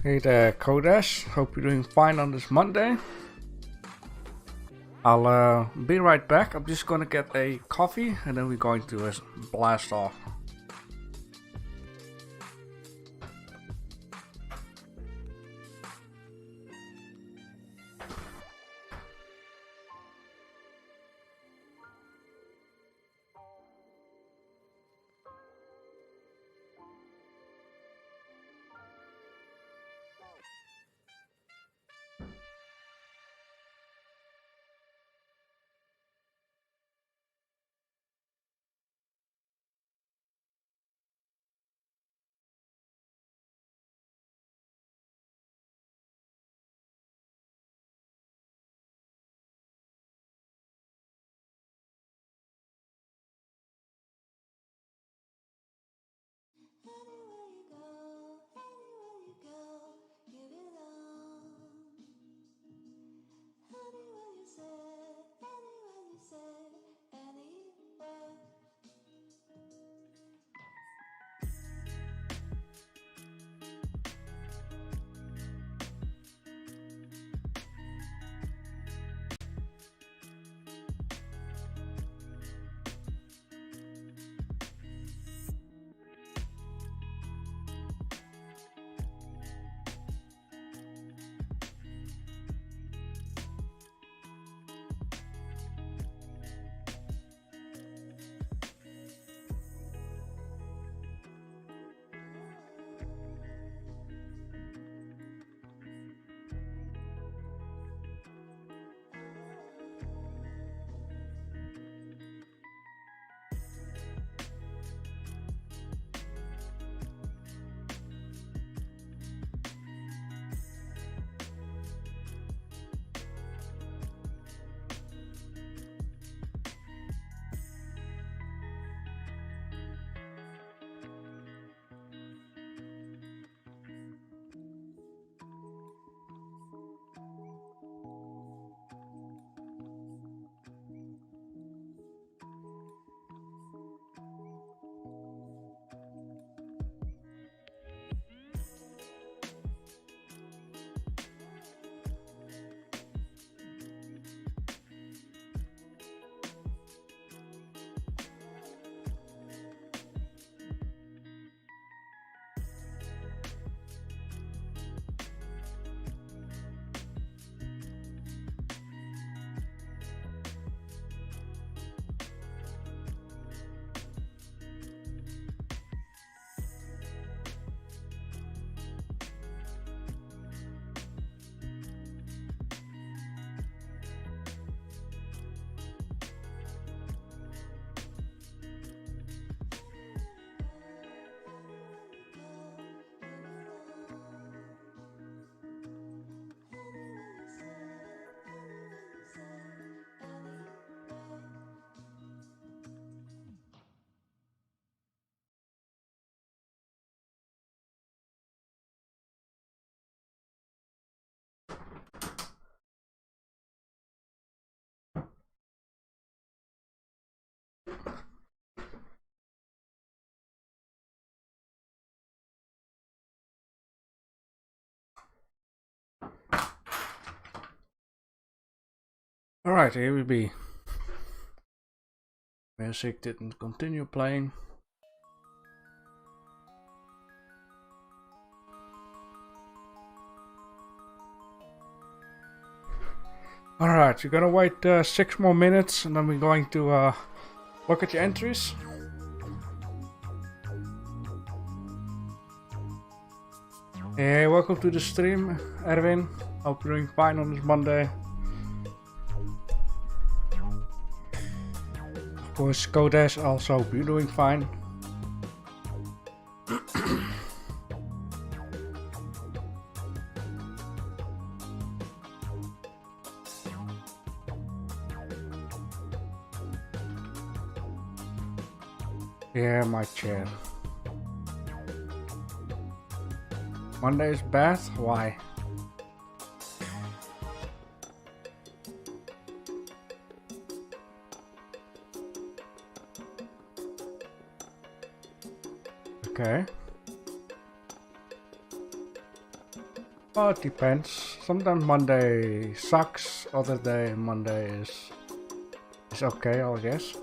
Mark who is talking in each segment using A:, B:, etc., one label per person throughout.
A: Hey there, Kodesh. Hope you're doing fine on this Monday. I'll be right back. I'm just gonna get a coffee and then we're going to blast off. Alright, here we be. Music didn't continue playing. Alright, you're gonna wait 6 more minutes and then we're going to look at your entries. Hey, welcome to the stream, Erwin. Hope you're doing fine on this Monday. Of course, Kodesh also hope you're doing fine. Yeah, my chair. Monday is bad? Why? Okay. Oh, it depends. Sometimes Monday sucks, other day Monday is okay, I guess.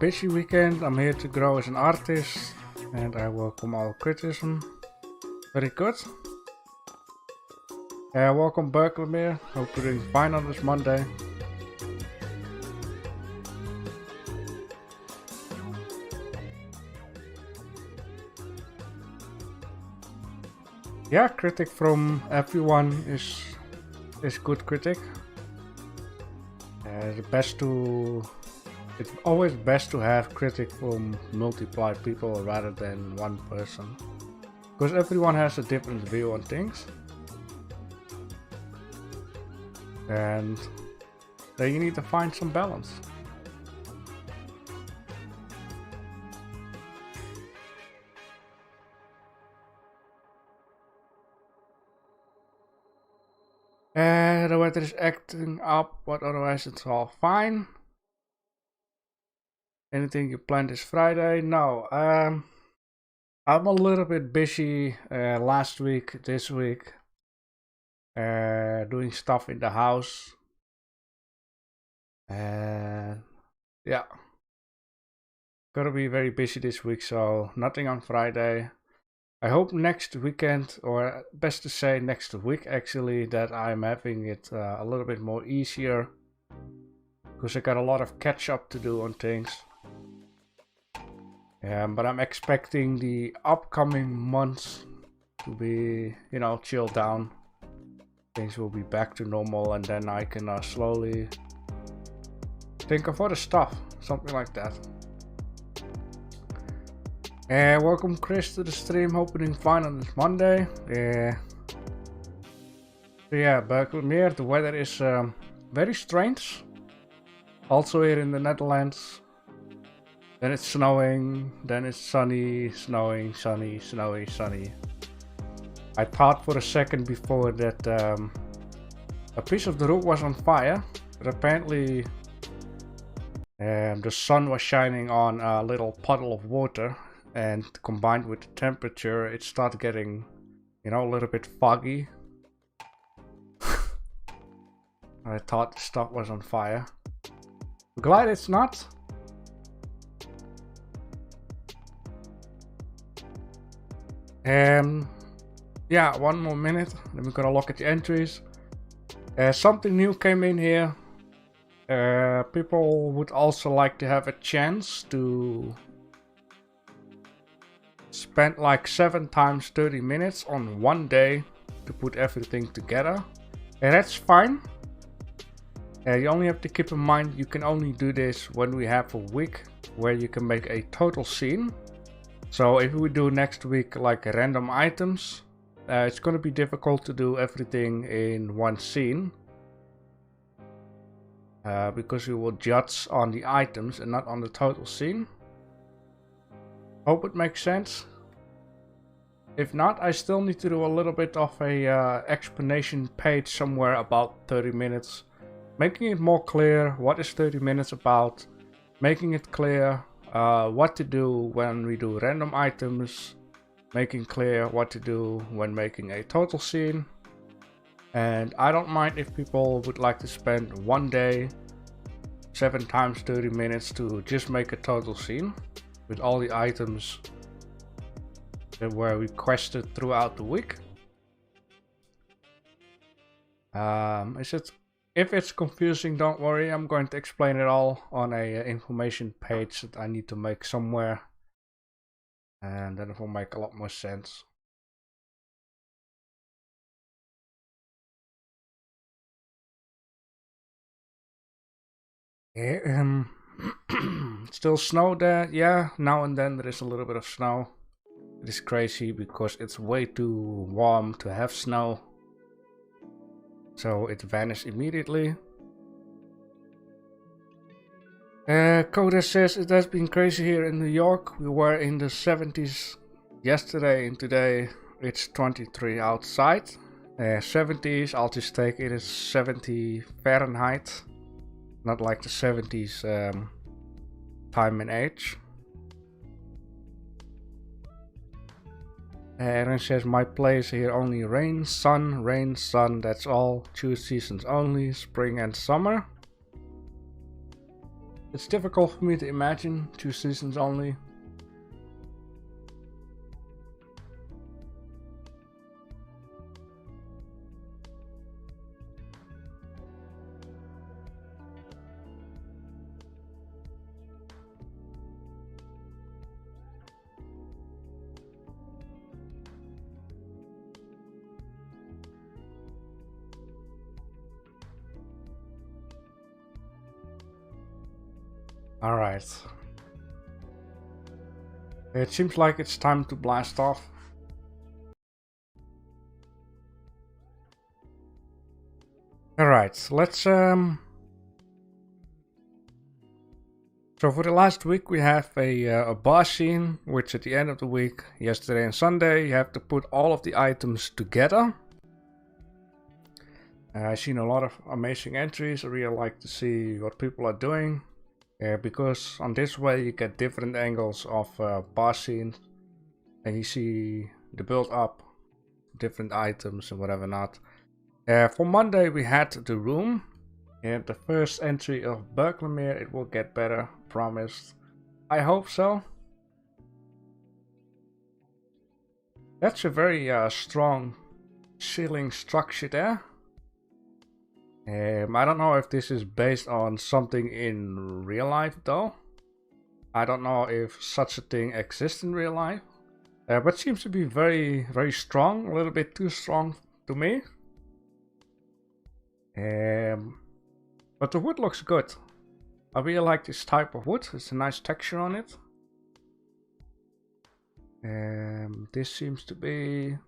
A: Busy weekend, I'm here to grow as an artist and I welcome all criticism. Very good. Welcome back, Lemire. Hope you're doing fine on this Monday. Yeah, critic from everyone is good critic. It's always best to have critic from multiple people rather than one person, because everyone has a different view on things, and then you need to find some balance. The weather is acting up, but otherwise it's all fine. Anything you planned this Friday? No. I'm a little bit busy last week, this week, doing stuff in the house. And yeah, gonna be very busy this week, so nothing on Friday. I hope next weekend, or best to say next week actually, that I'm having it a little bit more easier, because I got a lot of catch up to do on things. But I'm expecting the upcoming months to be, you know, chilled down. Things will be back to normal, and then I can slowly think of other stuff, something like that. Welcome Chris to the stream, hope you're doing fine on this Monday. So yeah, back with me here. The weather is very strange. Also here in the Netherlands. Then it's snowing, then it's sunny, snowing, sunny, snowy, sunny. I thought for a second before that a piece of the roof was on fire, but apparently the sun was shining on a little puddle of water, and combined with the temperature, it started getting, you know, a little bit foggy. I thought the stuff was on fire. I'm glad it's not. Yeah, one more minute, then we're gonna look at the entries. Something new came in here. People would also like to have a chance to spend like 7 times 30 minutes on one day to put everything together. And that's fine. You only have to keep in mind you can only do this when we have a week where you can make a total scene. So if we do next week like random items, it's going to be difficult to do everything in one scene. Because we will judge on the items and not on the total scene. Hope it makes sense. If not, I still need to do a little bit of a explanation page somewhere about 30 minutes. Making it more clear what is 30 minutes about. Making it clear what to do when we do random items, making clear what to do when making a total scene. And I don't mind if people would like to spend one day, 7 times 30 minutes to just make a total scene with all the items that were requested throughout the week. If it's confusing, don't worry, I'm going to explain it all on a information page that I need to make somewhere, and then it will make a lot more sense. Yeah, still snow there. Yeah, now and then there is a little bit of snow. It is crazy because it's way too warm to have snow. So it vanished immediately. Coda says it has been crazy here in New York. We were in the 70s yesterday and today it's 23 outside. 70s, I'll just take it as 70 Fahrenheit. Not like the 70s time and age. Aaron says my place here only rain, sun, that's all. 2 seasons only, spring and summer. It's difficult for me to imagine 2 seasons only. Alright. It seems like it's time to blast off. Alright, let's so for the last week we have a boss scene, which at the end of the week, yesterday and Sunday, you have to put all of the items together. I've seen a lot of amazing entries. I really like to see what people are doing. Because on this way you get different angles of boss scenes and you see the build up, different items and whatever not. For Monday we had the room and the first entry of Berkelmere. It will get better, promised. I hope so. That's a very strong ceiling structure there. I don't know if this is based on something in real life though. I don't know if such a thing exists in real life. But seems to be very, very strong. A little bit too strong to me. But the wood looks good. I really like this type of wood. It's a nice texture on it. This seems to be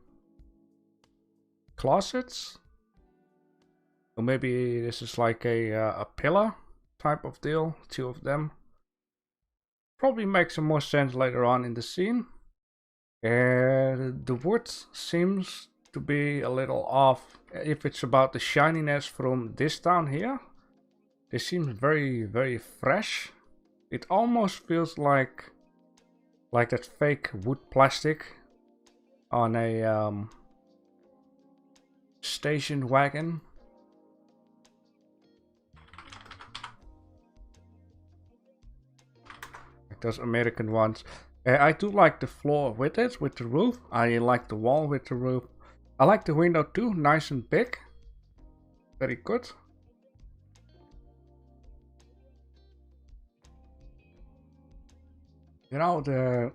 A: closets. Or maybe this is like a pillar type of deal, 2 of them. Probably makes some more sense later on in the scene. The wood seems to be a little off. If it's about the shininess from this down here, this seems very, very fresh. It almost feels like that fake wood plastic on a station wagon. Those American ones. I do like the floor with it, with the roof. I like the wall with the roof. I like the window too, nice and big. Very good. You know, the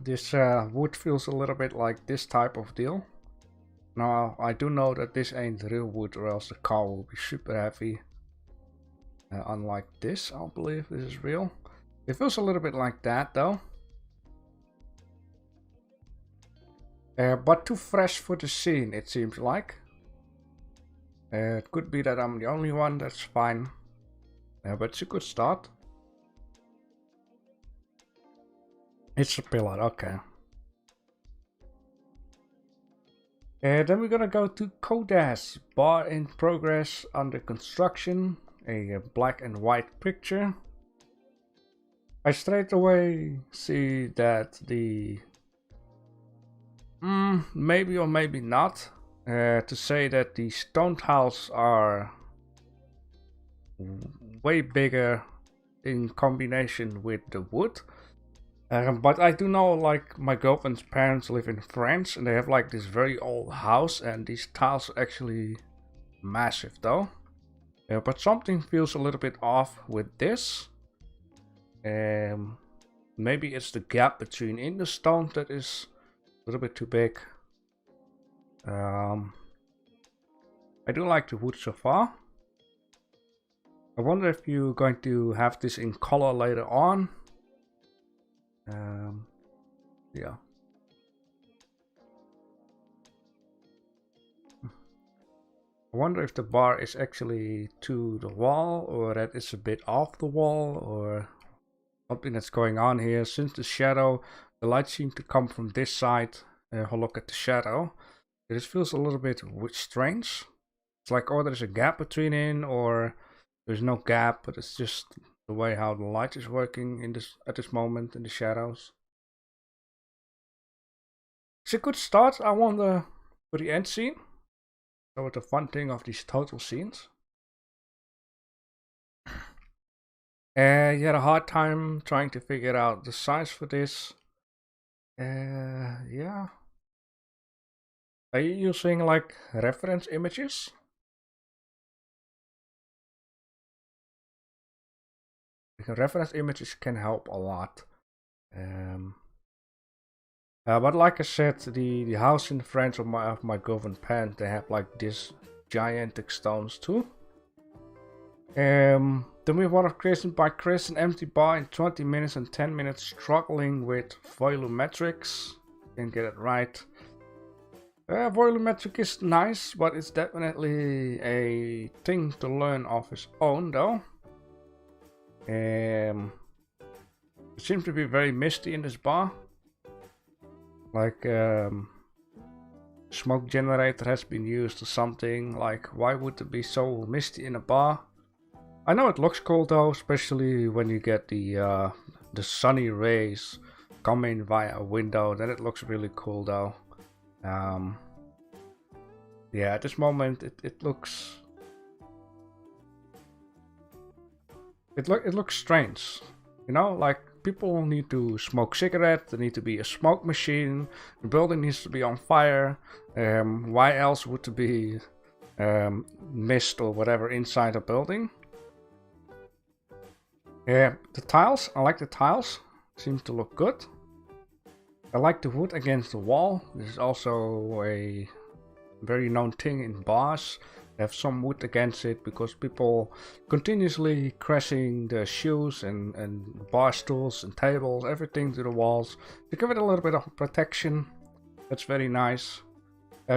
A: this wood feels a little bit like this type of deal. Now, I do know that this ain't real wood or else the car will be super heavy. Unlike this, I believe this is real. It feels a little bit like that though. But too fresh for the scene, it seems like. It could be that I'm the only one, that's fine. But it's a good start. It's a pillar, okay. Then we're gonna go to Codas, bar in progress, under construction, a black and white picture. I straight away see that the maybe or maybe not to say that the stone tiles are way bigger in combination with the wood. But I do know, like, my girlfriend's parents live in France and they have like this very old house and these tiles are actually massive though. But something feels a little bit off with this. Maybe it's the gap between in the stone that is a little bit too big. I do like the wood so far. I wonder if you're going to have this in color later on. Yeah. I wonder if the bar is actually to the wall, or that it's a bit off the wall, or something that's going on here. Since the shadow, the light seems to come from this side. Have a look at the shadow. It just feels a little bit strange. It's like, oh, there's a gap between it, or there's no gap, but it's just the way how the light is working in this at this moment in the shadows. It's a good start, I wonder, for the end scene. So what the fun thing of these total scenes. You had a hard time trying to figure out the size for this. Yeah. Are you using like reference images? Because reference images can help a lot. But like I said, the house in front of my girlfriend pen, they have like this gigantic stones too. Then we have one of creation by Chris, an empty bar in 20 minutes and 10 minutes struggling with volumetrics. Didn't get it right. Volumetric is nice, but it's definitely a thing to learn of its own though. It seems to be very misty in this bar. Like smoke generator has been used or something. Like, why would it be so misty in a bar? I know it looks cool though, especially when you get the sunny rays coming via a window. Then it looks really cool though. Yeah, at this moment it looks strange, you know, like people need to smoke cigarettes, there need to be a smoke machine, the building needs to be on fire. Why else would there be mist or whatever inside a building? Yeah, the tiles, I like the tiles, seems to look good. I like the wood against the wall. This is also a very known thing in bars. They have some wood against it because people continuously crashing the shoes and bar stools and tables, everything to the walls to give it a little bit of protection. That's very nice.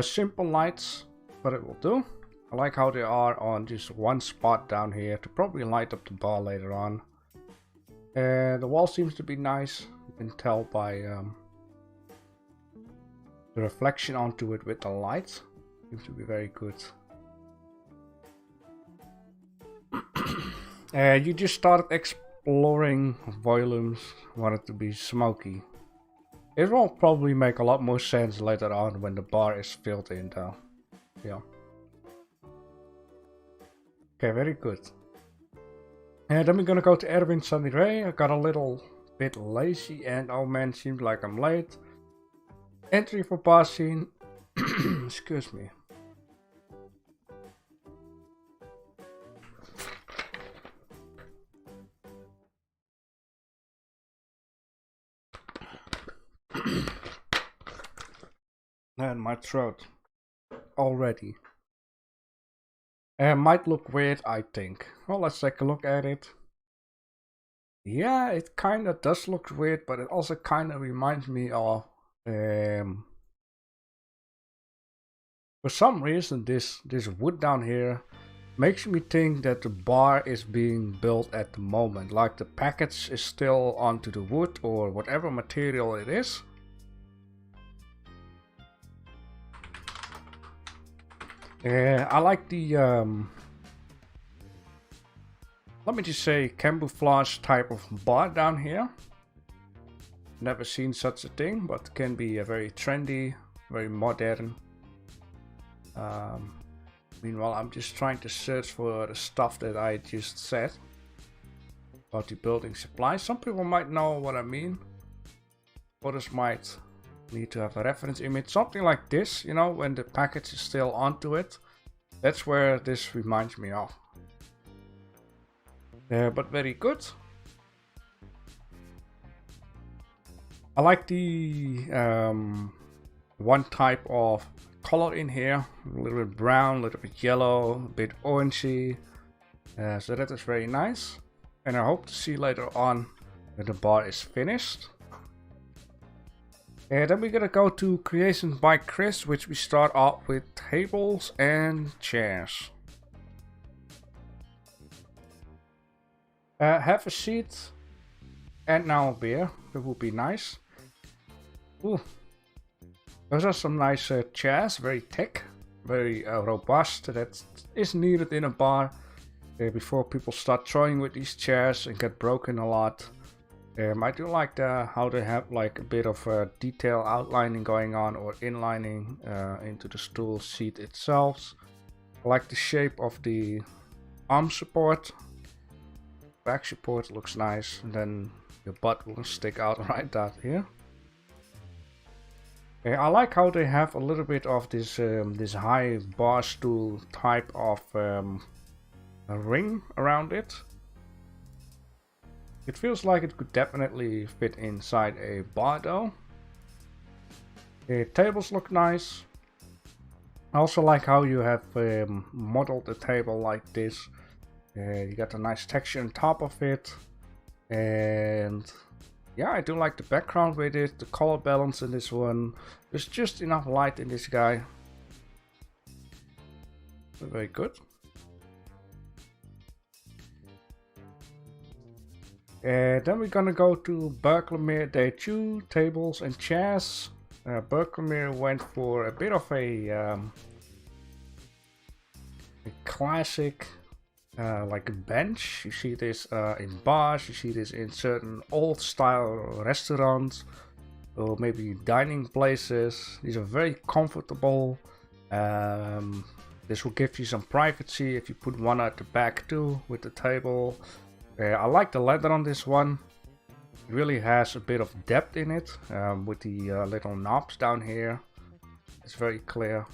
A: Simple lights, but it will do. I like how they are on just one spot down here to probably light up the bar later on. The wall seems to be nice. You can tell by the reflection onto it with the light. Seems to be very good. You just started exploring volumes, want it to be smoky. It will probably make a lot more sense later on when the bar is filled in though. Yeah. Okay, very good. And then we're gonna go to Erwin Sunny Ray. I got a little bit lazy and oh man, seems like I'm late. Entry for bar scene. Excuse me. And my throat already. Might look weird, I think. Well, let's take a look at it. Yeah, it kind of does look weird, but it also kind of reminds me of for some reason this wood down here makes me think that the bar is being built at the moment, like the package is still onto the wood or whatever material it is. I like the let me just say camouflage type of bar down here. Never seen such a thing, but can be a very trendy, very modern. Meanwhile, I'm just trying to search for the stuff that I just said about the building supplies. Some people might know what I mean. Others might need to have a reference image. Something like this, you know, when the package is still onto it. That's where this reminds me of. But very good. I like the one type of color in here. A little bit brown, a little bit yellow, a bit orangey. So that is very nice. And I hope to see later on when the bar is finished. And then we're gonna go to creations by Chris, which we start off with tables and chairs. Have a seat and now a beer. That would be nice. Ooh. Those are some nice chairs, very thick, very robust. That is needed in a bar before people start throwing with these chairs and get broken a lot. I do like how they have like a bit of detail outlining going on, or inlining into the stool seat itself. I like the shape of the arm support. Back support looks nice, and then your butt will stick out right out here. I like how they have a little bit of this this high bar stool type of a ring around it. It feels like it could definitely fit inside a bar though. The tables look nice. I also like how you have modeled the table like this. You got a nice texture on top of it. And yeah, I do like the background with it, the color balance in this one. There's just enough light in this guy. Very good. Then we're gonna go to Berkelmere Day 2, tables and chairs. Berkelmere went for a bit of a classic, like a bench. You see this in bars, you see this in certain old style restaurants, or maybe dining places. These are very comfortable. This will give you some privacy if you put one at the back too with the table. I like the leather on this one. It really has a bit of depth in it with the little knobs down here. It's very clear.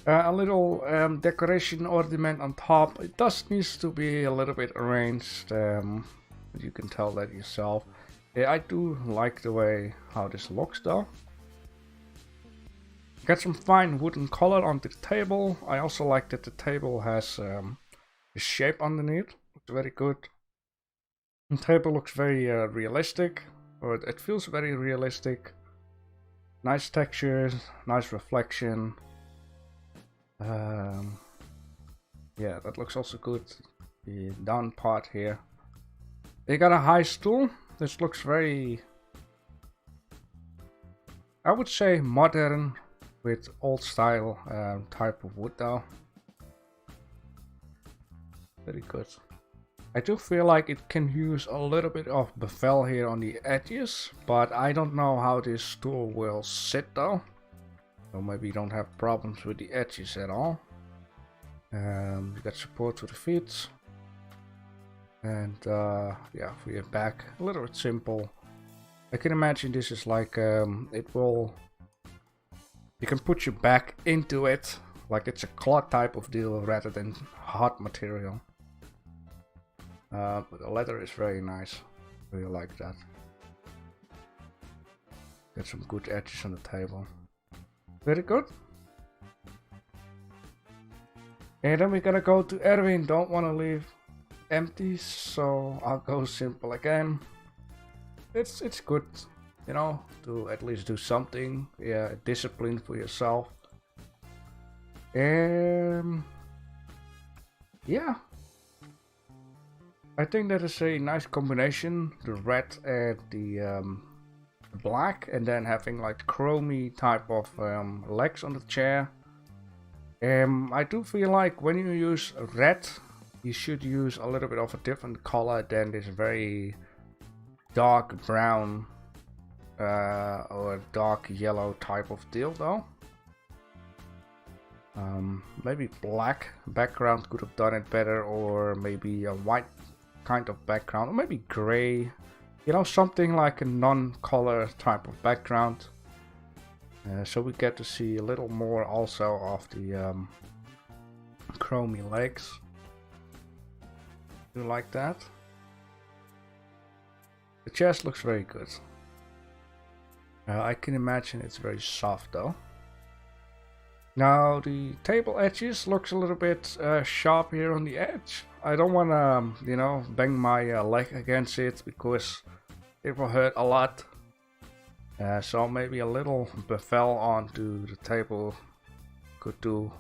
A: A little decoration ornament on top. It does needs to be a little bit arranged. You can tell that yourself. Yeah, I do like the way how this looks though. Got some fine wooden color onto the table. I also like that the table has the shape underneath. Looks very good. The table looks very realistic, or it feels very realistic. Nice textures, nice reflection. Yeah, that looks also good. The down part here. They got a high stool. This looks very, I would say, modern with old style type of wood though. Very good. I do feel like it can use a little bit of bevel here on the edges, but I don't know how this stool will sit though. So maybe you don't have problems with the edges at all. You got support to the feet. And yeah, for your back, a little bit simple. I can imagine this is like, it will, you can put your back into it, like it's a cloth type of deal rather than hard material. But the leather is very nice, really like that. Got some good edges on the table. Very good. And then we're gonna go to Erwin, don't want to leave empty, so I'll go simple again. It's good, you know, to at least do something. Yeah, discipline for yourself. Yeah, I think that is a nice combination, the red and the black, and then having like chromey type of legs on the chair. I do feel like when you use red, you should use a little bit of a different color than this very dark brown or dark yellow type of deal though. Maybe black background could have done it better, or maybe a white kind of background, or maybe gray, you know, something like a non-color type of background. So we get to see a little more also of the chromey legs. Do you like that? The chest looks very good. I can imagine it's very soft though. Now the table edges looks a little bit sharp here on the edge. I don't want to, you know, bang my leg against it because it will hurt a lot. So maybe a little bevel onto the table could do.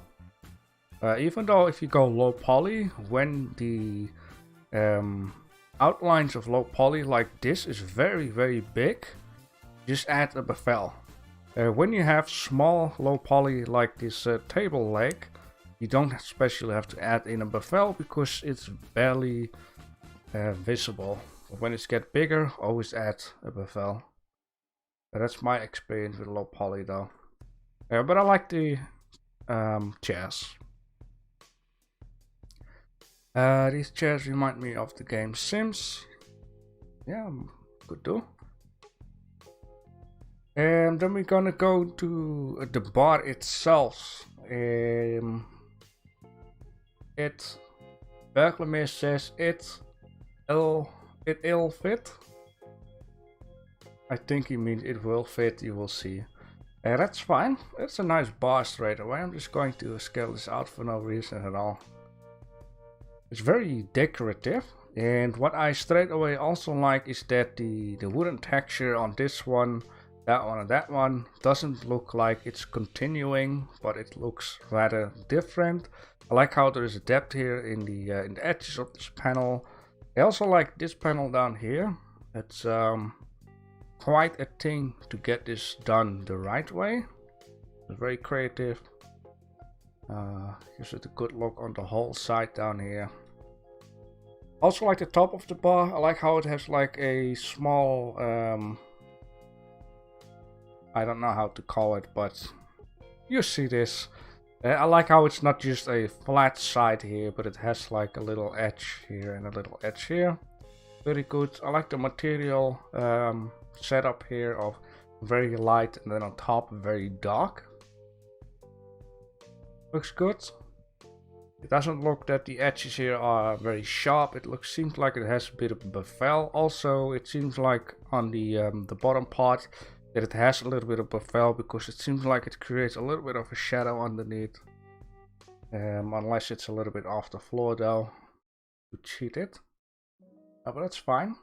A: Even though if you go low poly, when the outlines of low poly like this is very big, just add a bevel. When you have small low poly like this table leg, you don't especially have to add in a bevel because it's barely visible. When it gets bigger, always add a bevel. That's my experience with low poly though. But I like the chairs. These chairs remind me of the game Sims. Yeah, could do. And then we're gonna go to the bar itself. Berglemir says it'll fit. I think he means it will fit, you will see. That's fine. It's a nice bar straight away. I'm just going to scale this out for no reason at all. It's very decorative. And what I straight away also like is that the wooden texture on this one, that one and that one doesn't look like it's continuing, but it looks rather different. I like how there is a depth here in the edges of this panel. I also like this panel down here. It's quite a thing to get this done the right way. It's very creative. Gives it a good look on the whole side down here. Also like the top of the bar. I like how it has like a small I don't know how to call it, but you see this. I like how it's not just a flat side here, but it has like a little edge here and a little edge here. Very good. I like the material setup here of very light and then on top very dark. Looks good. It doesn't look that the edges here are very sharp. It seems like it has a bit of a bevel. Also, it seems like on the bottom part that it has a little bit of bevel because it seems like it creates a little bit of a shadow underneath. Unless it's a little bit off the floor though, to cheat it. But that's fine.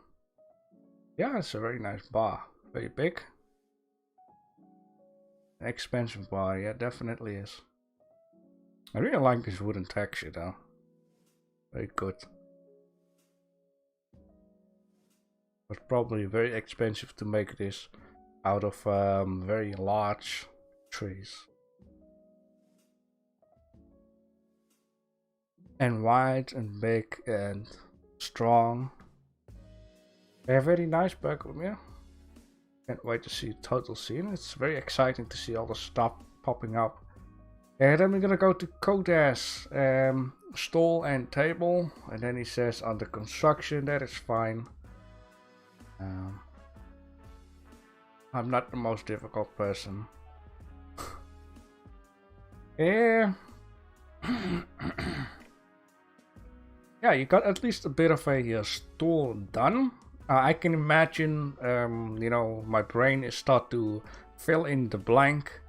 A: Yeah, it's a very nice bar. Very big. An expensive bar, yeah, definitely is. I really like this wooden texture though. Very good. But probably very expensive to make this out of very large trees. And wide and big and strong. They're very nice Berglemir. Can't wait to see the total scene. It's very exciting to see all the stuff popping up. And then we're gonna go to Kodas, stall and table. And then he says under construction, that is fine. I'm not the most difficult person. Yeah. Yeah, you got at least a bit of a stall done. I can imagine, you know, my brain is start to fill in the blank.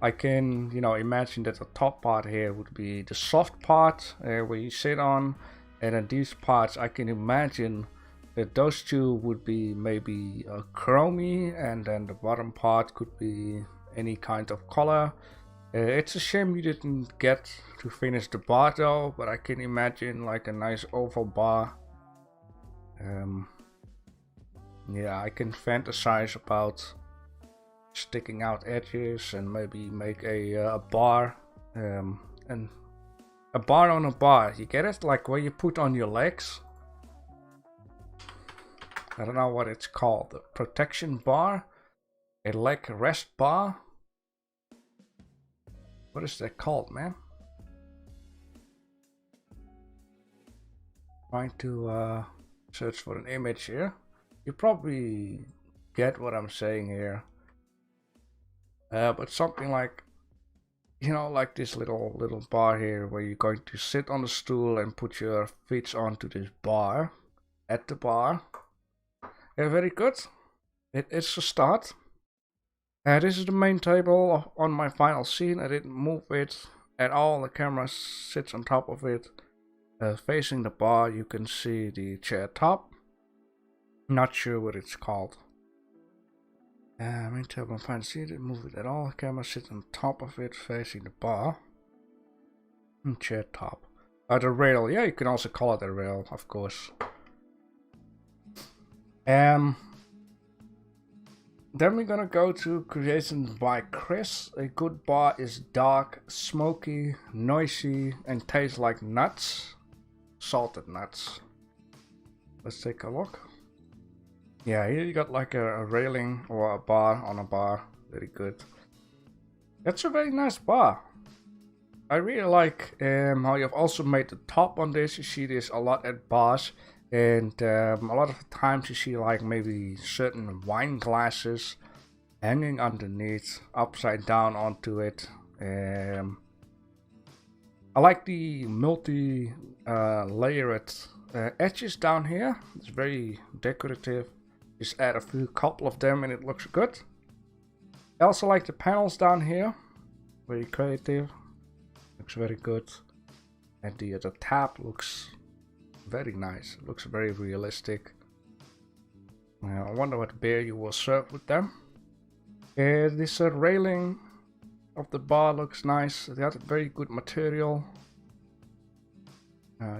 A: I can, you know, imagine that the top part here would be the soft part where you sit on, and then these parts I can imagine that those two would be maybe chromey, and then the bottom part could be any kind of color. It's a shame you didn't get to finish the bar though, but I can imagine like a nice oval bar. Yeah, I can fantasize about sticking out edges and maybe make a bar, and a bar on a bar. You get it? Like where you put on your legs. I don't know what it's called. A protection bar, a leg rest bar. What is that called, man? Trying to search for an image here. You probably get what I'm saying here. But something like, you know, like this little bar here where you're going to sit on the stool and put your feet onto this bar at the bar. Yeah, very good. It's a start. This is the main table on my final scene. I didn't move it at all. The camera sits on top of it. Facing the bar, you can see the chair top. Not sure what it's called. Main table on final scene. Didn't move it at all. The camera sits on top of it, facing the bar. Chair top. The rail. Yeah, you can also call it a rail, of course. Then we're gonna go to creations by Chris. A good bar is dark, smoky, noisy, and tastes like nuts. Salted nuts. Let's take a look. Yeah, here you got like a railing or a bar on a bar. Very good. That's a very nice bar. I really like how you've also made the top on this. You see this a lot at bars. And a lot of times you see like maybe certain wine glasses hanging underneath, upside down onto it. I like the multi-layered edges down here. It's very decorative. Just add a couple of them and it looks good. I also like the panels down here. Very creative. Looks very good. And the tab looks very nice. It looks very realistic. I wonder what beer you will serve with them. This railing of the bar looks nice. They have very good material.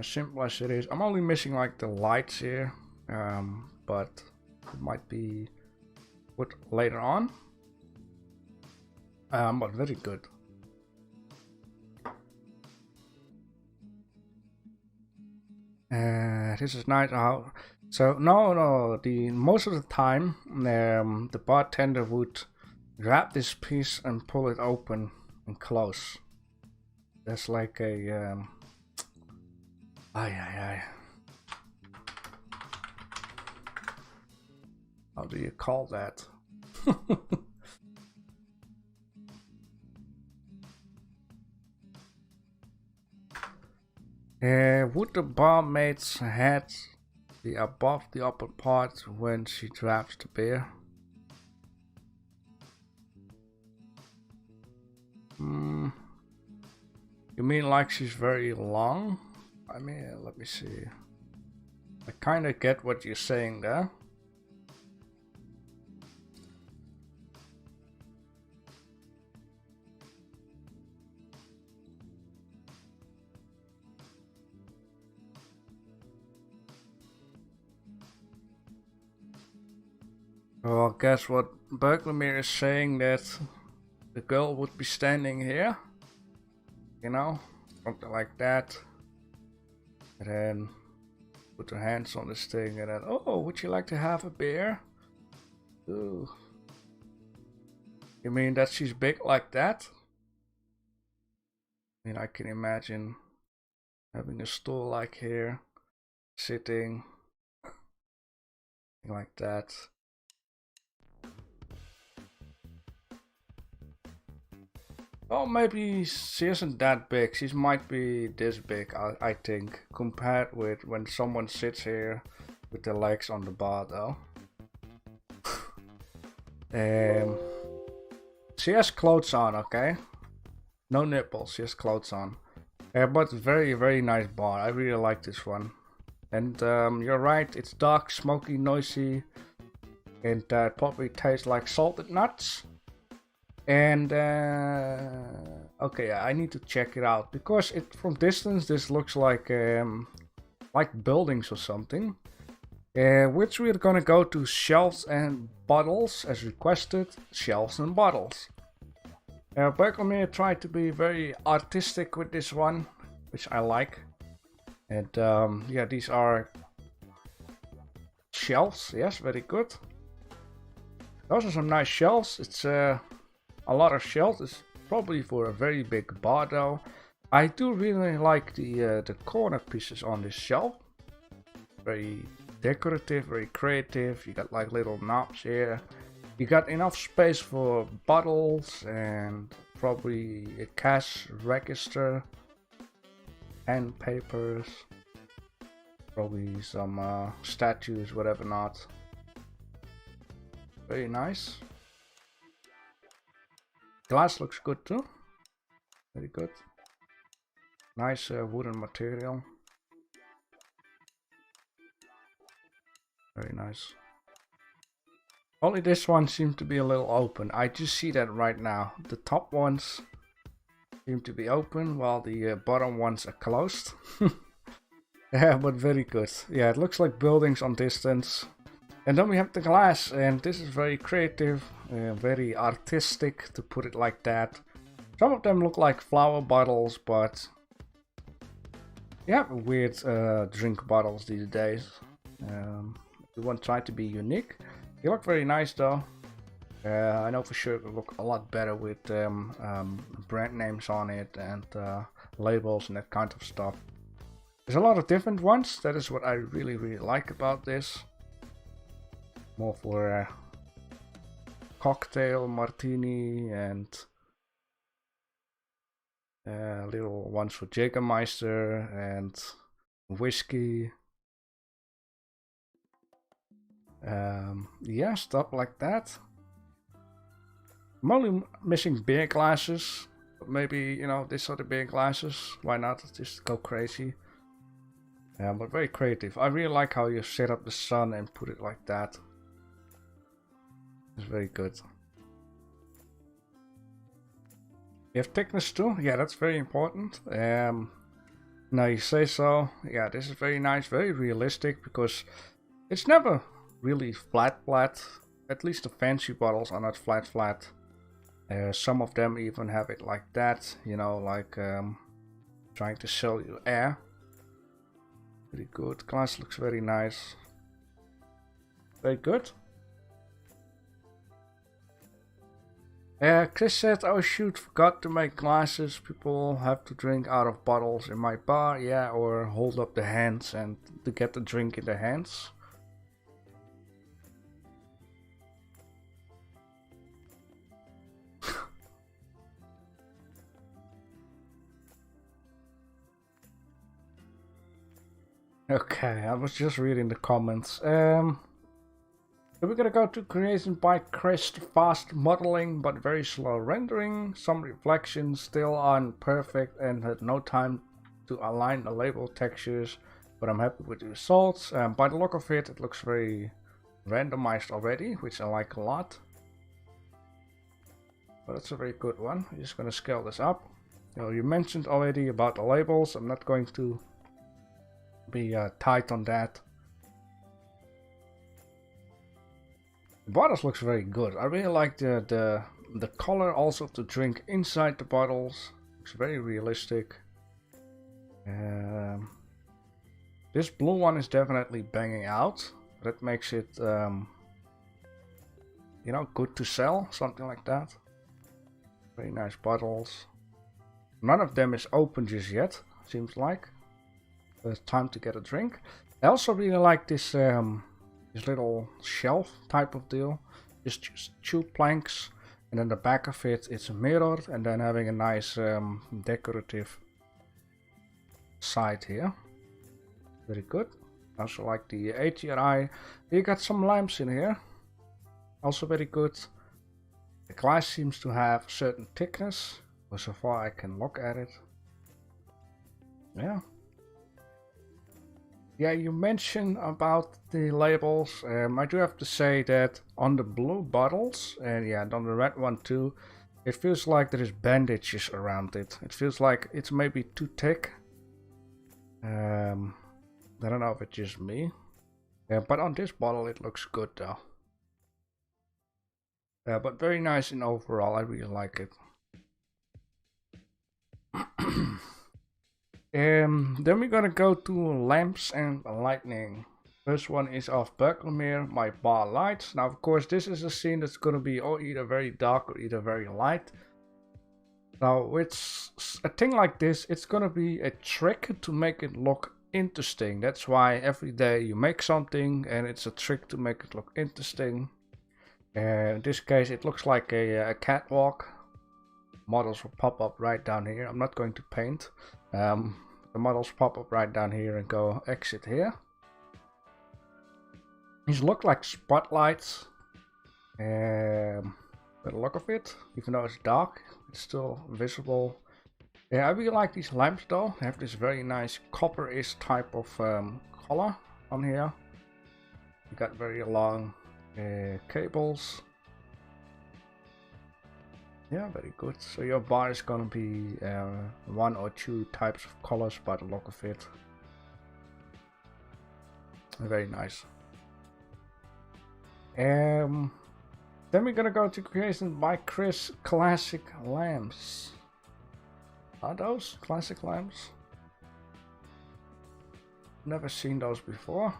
A: Simple as it is. I'm only missing like the lights here, but it might be put later on. But very good. This is nice. So no. Most of the time, the bartender would grab this piece and pull it open and close. That's like a how do you call that? Would the barmaid's head be above the upper part when she drafts the beer? You mean like she's very long? I mean, let me see. I kinda get what you're saying there. Well, guess what Berglemir is saying, that the girl would be standing here, you know, something like that, and then put her hands on this thing, and then, oh, would you like to have a beer? Ooh. You mean that she's big like that? I mean, I can imagine having a stool like here, sitting like that. Oh, maybe she isn't that big. She might be this big, I think, compared with when someone sits here with their legs on the bar, though. She has clothes on, okay? No nipples, she has clothes on. But very, very nice bar. I really like this one. And you're right, it's dark, smoky, noisy, and it probably tastes like salted nuts. And okay, I need to check it out because from distance this looks like buildings or something. Which we're gonna go to shelves and bottles as requested. Shelves and bottles. Berkelmere tried to be very artistic with this one, which I like. And yeah, these are shelves. Yes, very good. Those are some nice shelves. It's a lot of shelves. It's probably for a very big bar though. I do really like the corner pieces on this shelf. Very decorative, very creative. You got like little knobs here. You got enough space for bottles and probably a cash register, pen papers, probably some statues, whatever not. Very nice. Glass looks good too. Very good. Nice wooden material. Very nice. Only this one seems to be a little open. I just see that right now. The top ones seem to be open while the bottom ones are closed. Yeah, but very good. Yeah, it looks like buildings on distance. And then we have the glass, and this is very creative, very artistic, to put it like that. Some of them look like flower bottles, but yeah, weird drink bottles these days. We want to try to be unique. They look very nice though. I know for sure it will look a lot better with brand names on it and labels and that kind of stuff. There's a lot of different ones. That is what I really like about this. More for cocktail, martini, and little ones for Jägermeister and whiskey. Yeah, stuff like that. I'm only missing beer glasses. But maybe, you know, these are the beer glasses. Why not? Just go crazy. But very creative. I really like how you set up the sun and put it like that. It's very good. You have thickness too? Yeah, that's very important. Now you say so. Yeah, this is very nice, very realistic, because it's never really flat. At least the fancy bottles are not flat. Some of them even have it like that, you know, like trying to sell you air. Very good. Glass looks very nice. Very good. Chris said, oh shoot, forgot to make glasses. People have to drink out of bottles in my bar. Yeah, or hold up the hands and to get the drink in their hands. Okay, I was just reading the comments. So we're gonna go to creation by Crest, fast modeling but very slow rendering, some reflections still aren't perfect and had no time to align the label textures, but I'm happy with the results. By the look of it, it looks very randomized already, which I like a lot. But that's a very good one. I'm just gonna scale this up. You mentioned already about the labels. I'm not going to be tight on that. The bottles looks very good. I really like the color also of the drink inside the bottles. Looks very realistic. This blue one is definitely banging out. That makes it, you know, good to sell, something like that. Very nice bottles. None of them is open just yet, seems like. It's time to get a drink. I also really like this this little shelf type of deal. Just two planks, and then the back of it, it's mirrored, and then having a nice decorative side here. Very good. Also like the ATRI. You got some lamps in here. Also very good. The glass seems to have certain thickness, but so far I can look at it. Yeah. Yeah, you mentioned about the labels. I do have to say that on the blue bottles, and yeah, on the red one too, it feels like there is bandages around it. It feels like it's maybe too thick. I don't know if it's just me. But on this bottle it looks good though. But very nice in overall, I really like it. Then we're gonna go to lamps and lightning. First one is of Berkelmere, my bar lights. Now of course this is a scene that's gonna be either very dark or either very light. Now it's a thing like this, it's gonna be a trick to make it look interesting. That's why every day you make something and it's a trick to make it look interesting. In this case it looks like a catwalk. Models will pop up right down here. I'm not going to paint. The models pop up right down here and go exit here. These look like spotlights. by the look of it. Even though it's dark, it's still visible. Yeah, I really like these lamps though. They have this very nice copper-ish type of color on here. You got very long cables. Yeah, very good. So your bar is gonna be 1 or 2 types of colors by the look of it. Very nice. Then we're gonna go to creation by Chris classic lamps. Are those classic lamps? Never seen those before.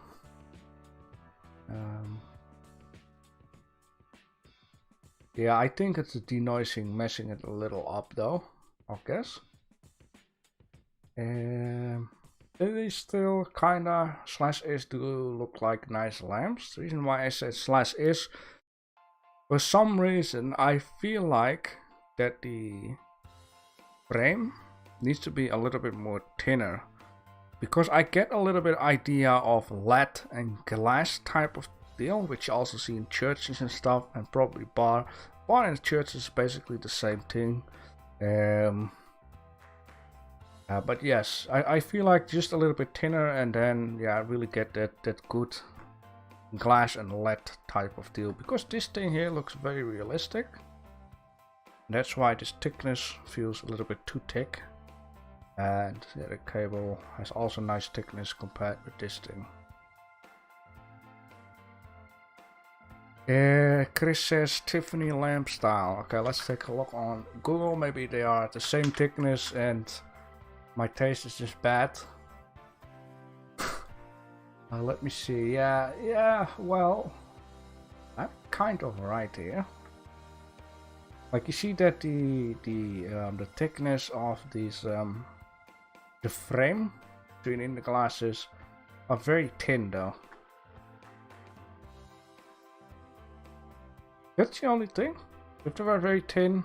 A: Yeah, I think it's the denoising messing it a little up though, I guess. They still kinda /is do look like nice lamps. The reason why I said /is, for some reason I feel like that the frame needs to be a little bit more thinner. Because I get a little bit idea of lead and glass type of deal, which you also see in churches and stuff, and probably bar and church is basically the same thing. But yes, I feel like just a little bit thinner, and then yeah, I really get that good glass and lead type of deal, because this thing here looks very realistic. That's why this thickness feels a little bit too thick, and yeah, the cable has also nice thickness compared with this thing. Chris says Tiffany lamp style. Okay, let's take a look on Google. Maybe they are the same thickness and my taste is just bad. Let me see. Yeah, well, I'm kind of right here. Like you see that the thickness of these the frame between the glasses are very thin though. That's the only thing. If they were very thin,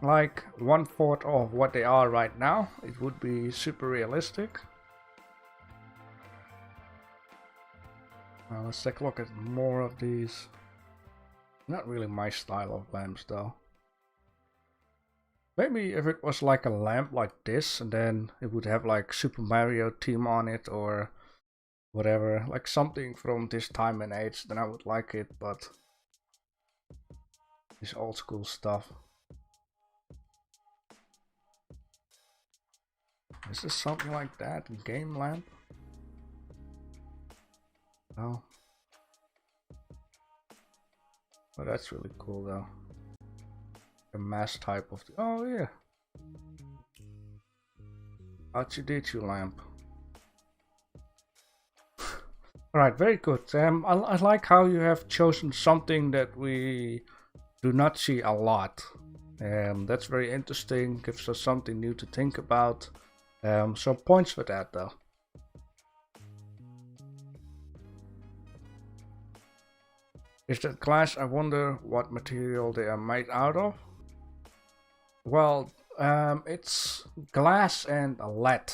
A: like 1/4 of what they are right now, it would be super realistic. Let's take a look at more of these. Not really my style of lamps though. Maybe if it was like a lamp like this, and then it would have like Super Mario theme on it or whatever, like something from this time and age, then I would like it, but this old school stuff. Is this something like that? A game lamp? Oh. Oh, that's really cool though. A mass type of... Oh yeah. R2D2 lamp. Alright, very good. I like how you have chosen something that we do not see a lot. That's very interesting, gives us something new to think about. So points for that though. Is that glass? I wonder what material they are made out of. Well, it's glass and lead.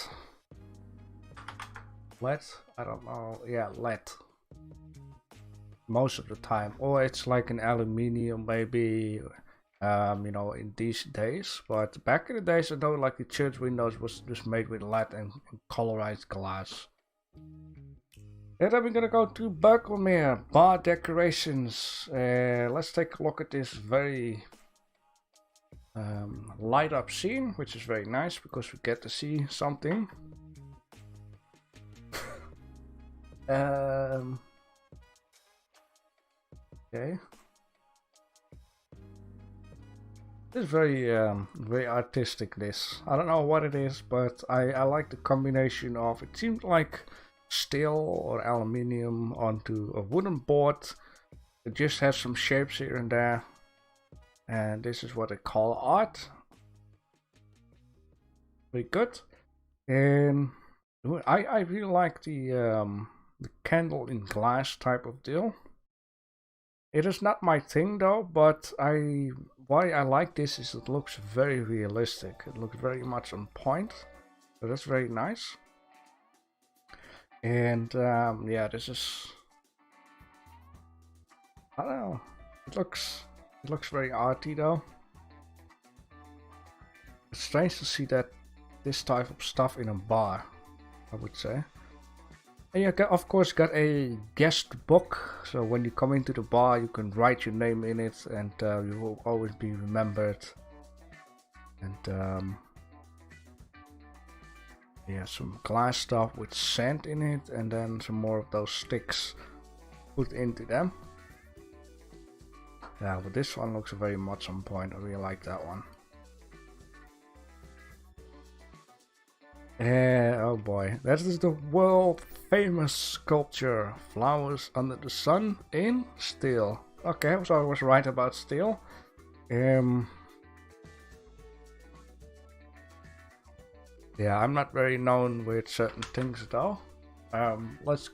A: Lead? I don't know. Yeah, lead. Most of the time. Or it's like an aluminium maybe, you know, in these days. But back in the days, I know like the church windows was just made with lead and colorized glass. And then we're gonna go to Bucklemere bar decorations. Let's take a look at this very light up scene, which is very nice because we get to see something. Okay. It's very very artistic, this. I don't know what it is, but I like the combination of, it seems like steel or aluminium onto a wooden board. It just has some shapes here and there. And this is what they call art. Very good. And I really like the candle in glass type of deal. It is not my thing though, but why I like this is it looks very realistic. It looks very much on point. So that's very nice. And yeah, this is, I don't know, it looks It looks very arty though. It's strange to see that this type of stuff in a bar, I would say. And you of course got a guest book, so when you come into the bar you can write your name in it and you will always be remembered. And yeah, some glass stuff with sand in it, and then some more of those sticks put into them. Yeah, but this one looks very much on point. I really like that one. Yeah, oh boy, that is the world famous sculpture, Flowers Under the Sun in steel. Okay, so I was right about steel. Yeah, I'm not very known with certain things though. Let's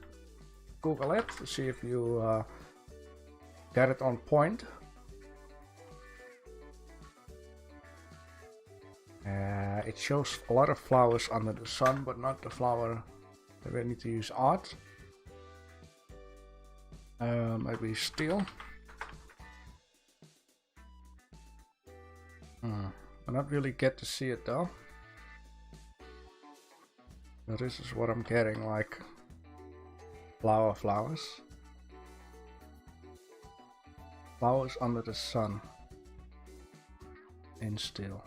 A: Google it to see if you get it on point. It shows a lot of flowers under the sun, but not the flower that we need to use art. Maybe steel. I not really get to see it though. So this is what I'm getting, like flowers. Flowers under the sun in steel.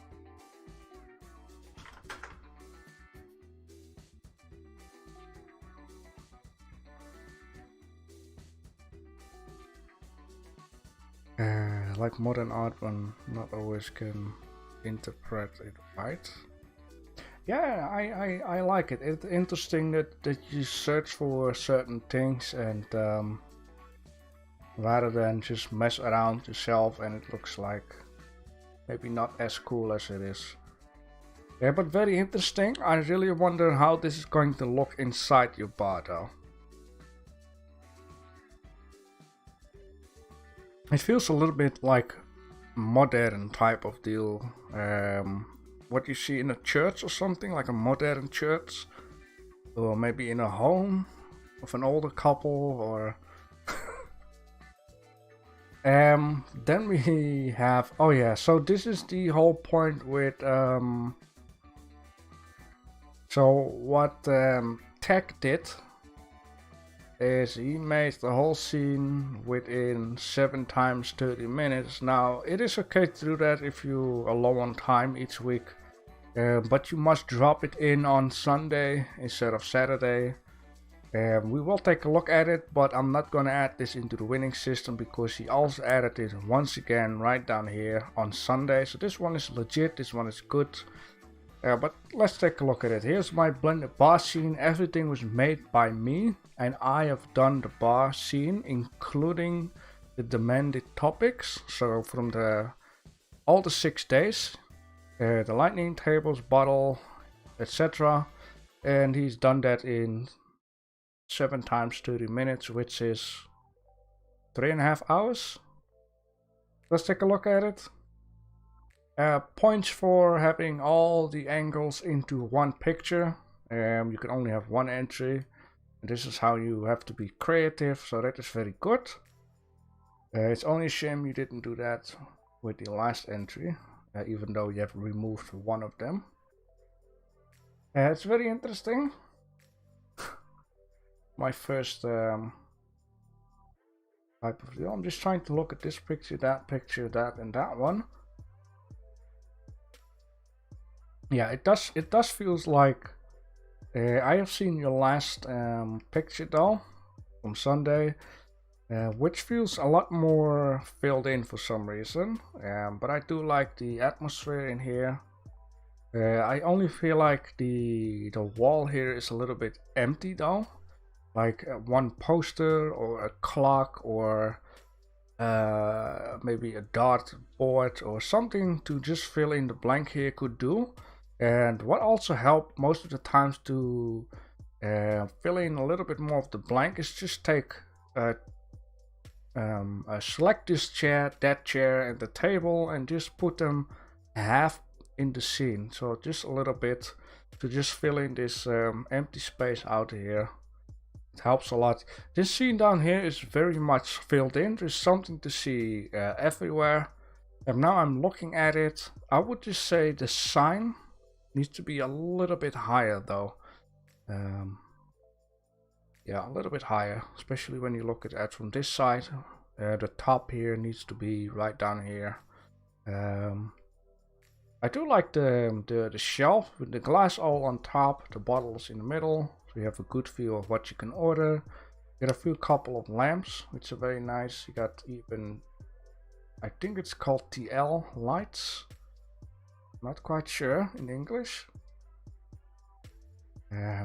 A: Like modern art, one not always can interpret it right. Yeah, I like it. It's interesting that you search for certain things and rather than just mess around yourself and it looks like maybe not as cool as it is. Yeah, but very interesting. I really wonder how this is going to look inside your bar though. It feels a little bit like modern type of deal. What you see in a church or something, like a modern church. Or maybe in a home of an older couple or... Then we have... Oh yeah, so this is the whole point with... So what Tech did is he made the whole scene within 7 times 30 minutes. Now it is okay to do that if you are low on time each week, but you must drop it in on Sunday instead of Saturday. We will take a look at it, but I'm not gonna add this into the winning system because he also added it once again right down here on Sunday. So this one is legit, this one is good. But let's take a look at it. Here's my Blender bar scene. Everything was made by me, and I have done the bar scene, including the demanded topics. So from all the 6 days, the lightning tables, bottle, etc. And he's done that in 7 times 30 minutes, which is 3.5 hours. Let's take a look at it. Points for having all the angles into one picture. You can only have one entry. And this is how you have to be creative, so that is very good. It's only a shame you didn't do that with the last entry, even though you have removed one of them. It's very interesting. My first type of video. I'm just trying to look at this picture, that, and that one. Yeah, it does feels like I have seen your last picture though from Sunday, which feels a lot more filled in for some reason. But I do like the atmosphere in here. I only feel like the wall here is a little bit empty though, like one poster or a clock or maybe a dartboard or something to just fill in the blank here could do. And what also helped most of the times to fill in a little bit more of the blank is just take select this chair, that chair, and the table, and just put them half in the scene. So just a little bit to just fill in this empty space out here. It helps a lot. This scene down here is very much filled in. There's something to see everywhere. And now I'm looking at it. I would just say the sign needs to be a little bit higher though. Yeah, a little bit higher, especially when you look at it from this side. The top here needs to be right down here. I do like the shelf with the glass all on top, the bottles in the middle, so you have a good view of what you can order. You got a few couple of lamps, which are very nice. You got even, I think it's called TL lights. Not quite sure in English.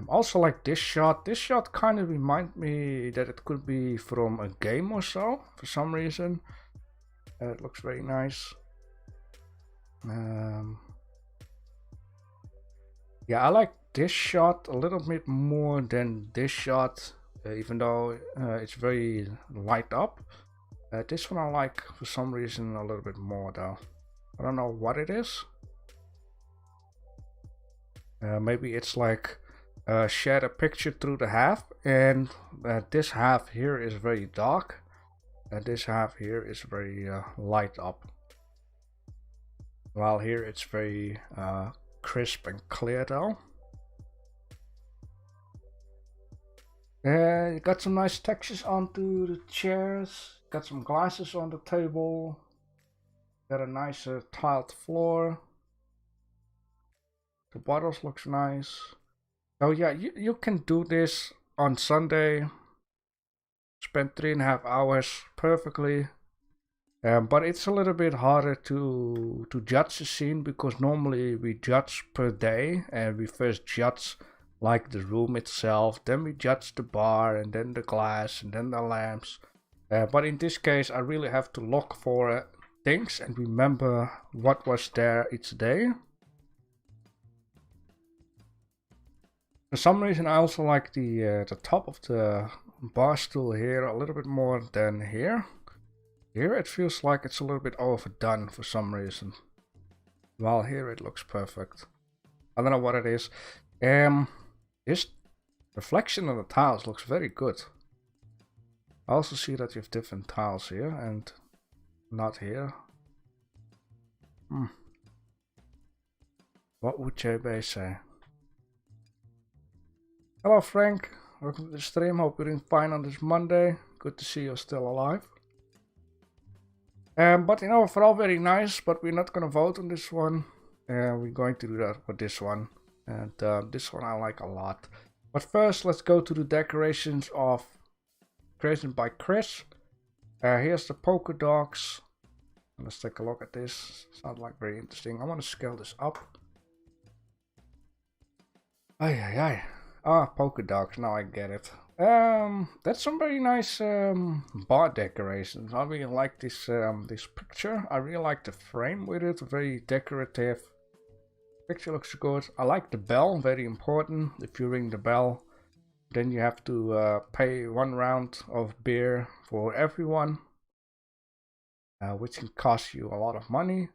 A: Also like this shot. This shot kind of reminds me that it could be from a game or so, for some reason. It looks very nice. Yeah, I like this shot a little bit more than this shot, even though it's very light up. This one I like for some reason a little bit more though. I don't know what it is. Maybe it's like shared a picture through the half, and this half here is very dark, and this half here is very light up, while here it's very crisp and clear though. You got some nice textures onto the chairs, got some glasses on the table, got a nice tiled floor. The bottles looks nice. Oh yeah, you can do this on Sunday. Spend 3.5 hours perfectly. But it's a little bit harder to judge the scene, because normally we judge per day, and we first judge like the room itself, then we judge the bar, and then the glass, and then the lamps. But in this case I really have to look for things and remember what was there each day. For some reason I also like the top of the bar stool here a little bit more than here. Here it feels like it's a little bit overdone for some reason, while here it looks perfect. I don't know what it is. This reflection on the tiles looks very good. I also see that you have different tiles here and not here. What would JB say? Hello Frank, welcome to the stream. Hope you're doing fine on this Monday. Good to see you're still alive. But you know, overall very nice, but we're not gonna vote on this one. We're going to do that with this one. And this one I like a lot. But first, let's go to the decorations of creation by Chris. Here's the polka dogs. Let's take a look at this. Sounds like very interesting. I want to scale this up. Ah, polka dogs. Now I get it. That's some very nice bar decorations. I really like this this picture. I really like the frame with it. Very decorative. Picture looks good. I like the bell. Very important. If you ring the bell, then you have to pay 1 round of beer for everyone, which can cost you a lot of money.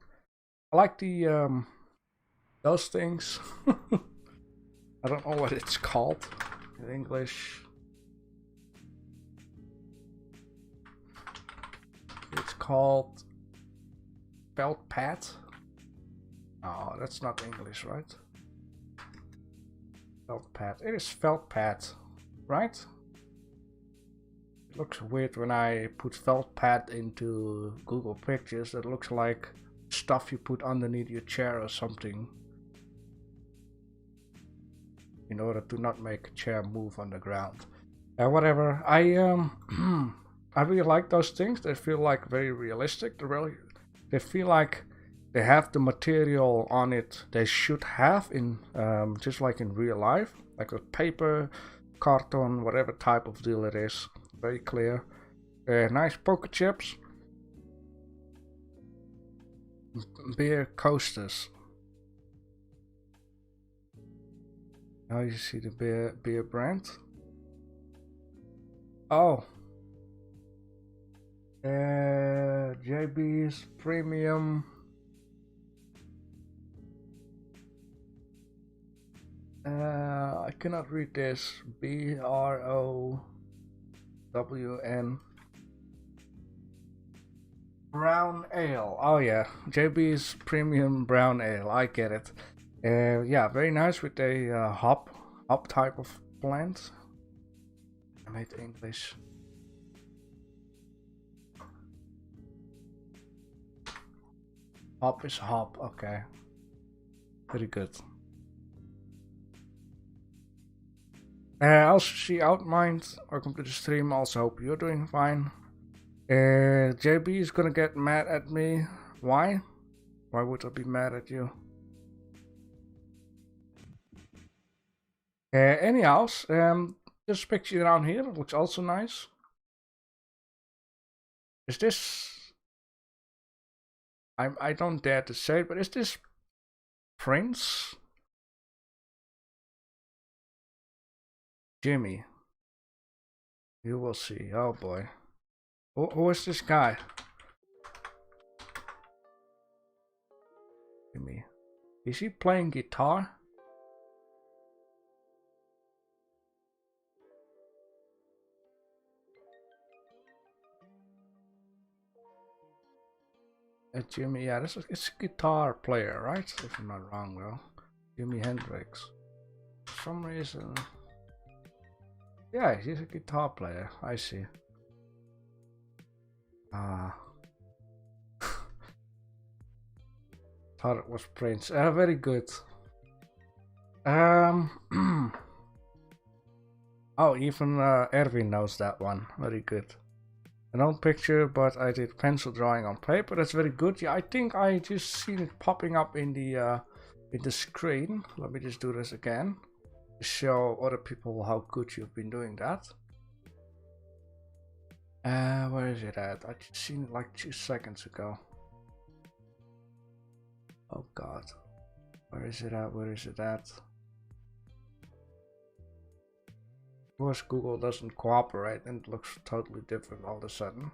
A: I like the those things. I don't know what it's called in English. It's called felt pad. Oh, that's not English, right? Felt pad. It is felt pad, right? It looks weird when I put felt pad into Google Pictures. It looks like stuff you put underneath your chair or something, in order to not make a chair move on the ground. Whatever. I really like those things. They feel like very realistic. They feel like they have the material on it they should have in just like in real life, like with paper, carton, whatever type of deal it is. Very clear. Nice poker chips. Beer coasters. Now you see the beer brand. Oh. JB's premium. I cannot read this. BROWN. Brown ale. Oh yeah, JB's premium brown ale. I get it. Yeah, very nice with a hop type of plant. I made English. Hop is hop. Okay. Very good. Also, she outmined. Welcome to the stream. Also, hope you're doing fine. JB is gonna get mad at me. Why? Why would I be mad at you? Anyhow, this picture around here looks also nice. Is this? I don't dare to say it, but is this Prince? Jimmy? You will see. Oh boy. Who is this guy? Jimmy. Is he playing guitar? Jimmy, yeah, it's a guitar player, right? If I'm not wrong, though. Jimi Hendrix. For some reason. Yeah, he's a guitar player. I see. Thought it was Prince. Very good. Oh, even Erwin knows that one. Very good. An old picture, but I did pencil drawing on paper. That's very good. Yeah, I think I just seen it popping up in the screen. Let me just do this again to show other people how good you've been doing that. Where is it at? I just seen it like 2 seconds ago. Oh god. Where is it at? Where is it at? Of course, Google doesn't cooperate and it looks totally different all of a sudden.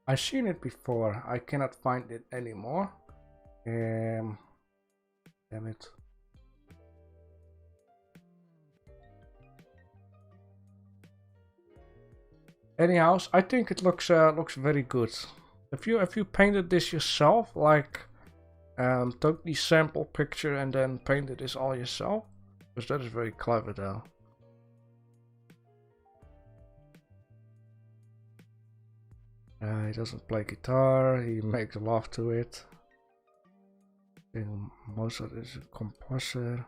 A: I've seen it before. I cannot find it anymore. Damn it. Anyhow, I think it looks very good. If you painted this yourself, like took the sample picture and then painted this all yourself, because that is very clever though. He doesn't play guitar, he makes love to it. And most of it is a composer.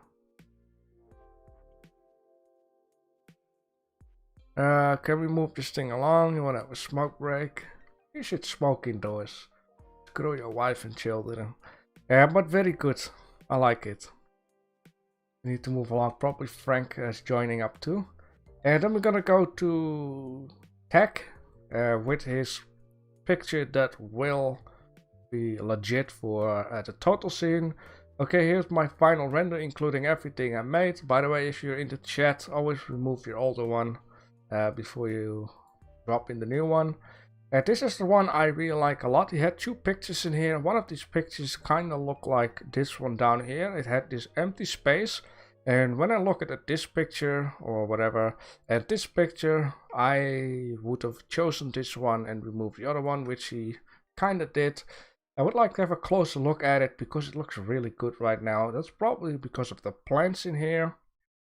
A: Can we move this thing along? You wanna have a smoke break? You should smoke indoors. Screw your wife and children. But very good. I like it. We need to move along. Probably Frank is joining up too. And then we're gonna go to Tech with his picture that will be legit for the total scene. Okay, here's my final render, including everything I made. By the way, if you're in the chat, always remove your older one before you drop in the new one. This is the one I really like a lot. He had 2 pictures in here. One of these pictures kind of looked like this one down here. It had this empty space. And when I look at this picture or whatever, and this picture, I would have chosen this one and removed the other one, which he kind of did. I would like to have a closer look at it because it looks really good right now. That's probably because of the plants in here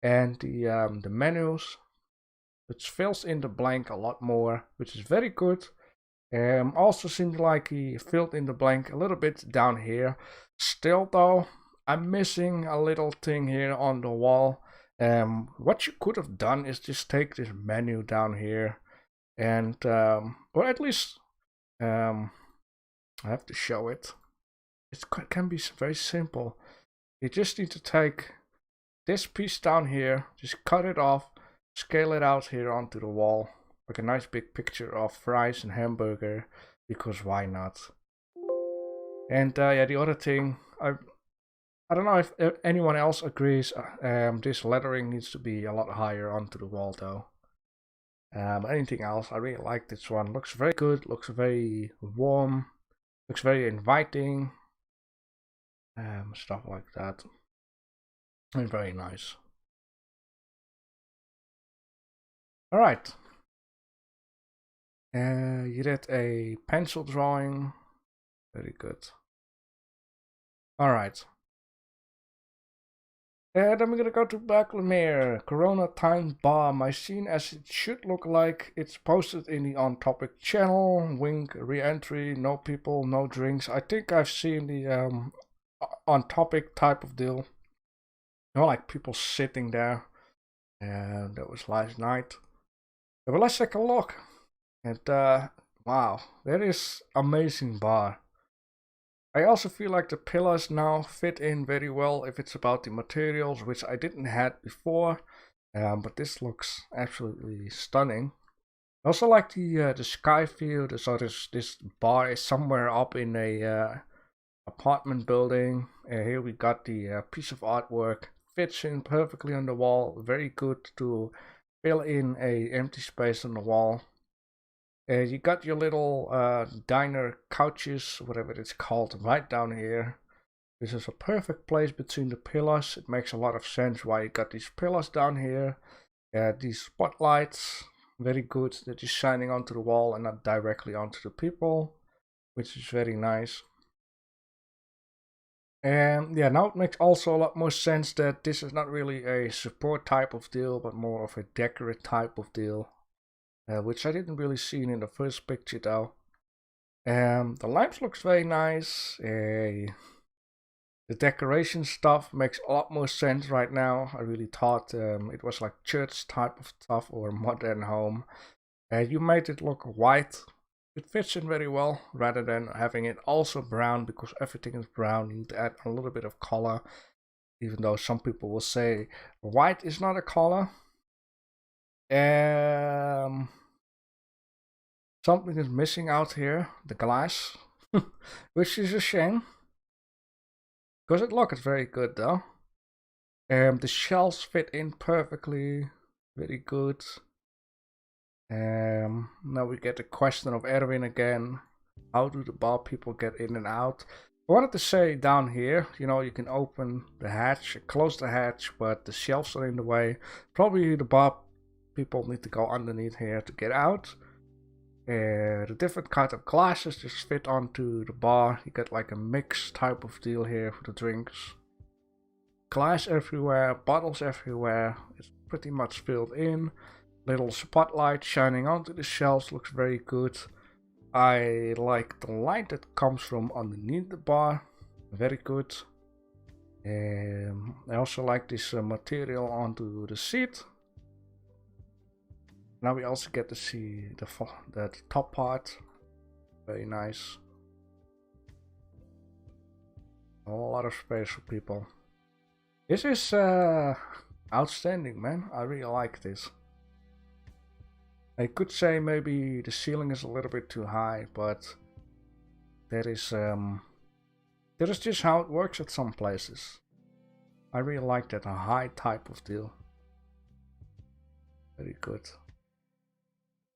A: and the menus, which fills in the blank a lot more, which is very good. Also seems like he filled in the blank a little bit down here. Still though, I'm missing a little thing here on the wall. What you could have done is just take this menu down here and, or at least, I have to show it. It can be very simple. You just need to take this piece down here, just cut it off, scale it out here onto the wall. Like a nice big picture of fries and hamburger, because why not? And yeah, the other thing, I don't know if anyone else agrees, this lettering needs to be a lot higher onto the wall though. Anything else, I really like this one. Looks very good, looks very warm, looks very inviting. Stuff like that. And very nice. Alright. You did a pencil drawing. Very good. Alright. Then we're gonna go to Backlemere. Corona time bomb. I seen as it should look like. It's posted in the on topic channel. Wink re-entry. No people, no drinks. I think I've seen the on topic type of deal. You know, like people sitting there. And that was last night. But let's take a look. And wow, that is amazing bar. I also feel like the pillars now fit in very well if it's about the materials, which I didn't have before. But this looks absolutely stunning. I also like the sky view. So this bar is somewhere up in a apartment building. Here we got the piece of artwork. Fits in perfectly on the wall. Very good to fill in a empty space on the wall. You got your little diner couches, whatever it's called, right down here. This is a perfect place between the pillars. It makes a lot of sense why you got these pillars down here. These spotlights, very good. They're just shining onto the wall and not directly onto the people, which is very nice. And yeah, now it makes also a lot more sense that this is not really a support type of deal, but more of a decorate type of deal. Which I didn't really see in the first picture though. The lamps looks very nice. The decoration stuff makes a lot more sense right now. I really thought it was like church type of stuff or modern home. You made it look white. It fits in very well rather than having it also brown, because everything is brown. You need to add a little bit of color, even though some people will say white is not a color. Something is missing out here, the glass, which is a shame, because it looks very good though. The shelves fit in perfectly, very good. Now we get the question of Erwin again. How do the bar people get in and out? I wanted to say down here, you know, you can open the hatch, close the hatch, but the shelves are in the way. Probably the bar people need to go underneath here to get out. The different kind of glasses just fit onto the bar. You get like a mix type of deal here for the drinks. Glass everywhere, bottles everywhere. It's pretty much filled in. Little spotlight shining onto the shelves looks very good. I like the light that comes from underneath the bar. Very good. I also like this material onto the seat. Now we also get to see the top part. Very nice. A lot of space for people. This is outstanding, man. I really like this. I could say maybe the ceiling is a little bit too high, but that is just how it works at some places. I really like that, a high type of deal. Very good.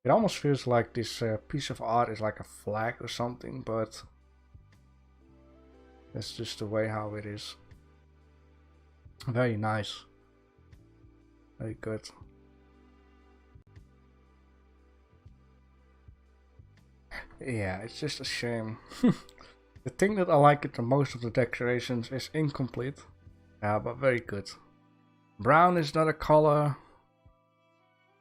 A: It almost feels like this piece of art is like a flag or something, but that's just the way how it is. Very nice. Very good. Yeah, it's just a shame. The thing that I like it the most of the decorations is incomplete. Yeah, but very good. Brown is not a color.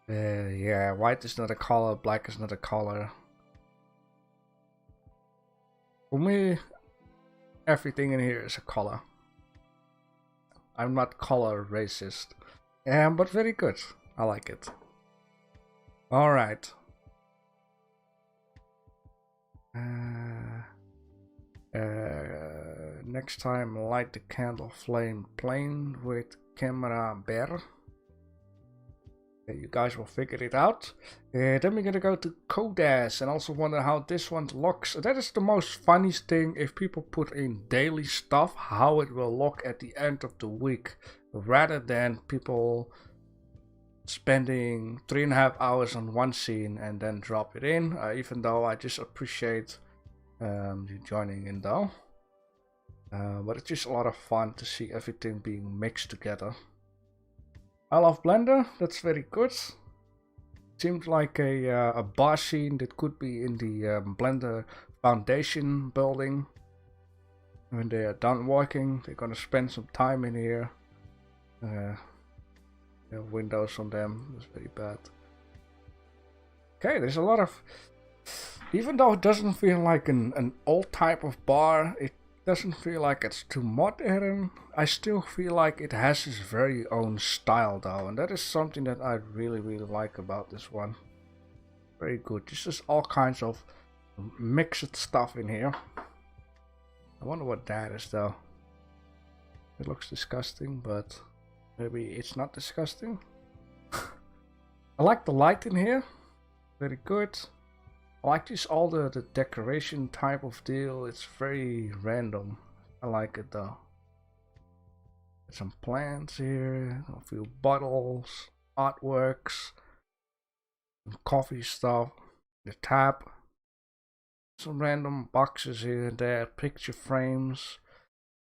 A: Yeah, white is not a color, black is not a color. For me, everything in here is a color. I'm not color racist. But very good. I like it. Alright. Next time, light the candle flame plain with camera bear. You guys will figure it out. Then we're gonna go to Kodas and also wonder how this one looks. That is the most funniest thing, if people put in daily stuff, how it will look at the end of the week, rather than people spending 3.5 hours on one scene and then drop it in, even though I just appreciate you joining in though. But it's just a lot of fun to see everything being mixed together. I love Blender, that's very good. Seems like a bar scene that could be in the Blender Foundation building. When they are done working, they're gonna spend some time in here. Windows on them, that's very bad. Okay, there's a lot of... Even though it doesn't feel like an old type of bar, it doesn't feel like it's too modern. I still feel like it has its very own style though, and that is something that I really like about this one. Very good. This is all kinds of mixed stuff in here. I wonder what that is though. It looks disgusting, but maybe it's not disgusting. I like the light in here. Very good. I like this, all the decoration type of deal. It's very random. I like it though. There's some plants here, a few bottles, artworks, some coffee stuff, the tap, some random boxes here and there, picture frames.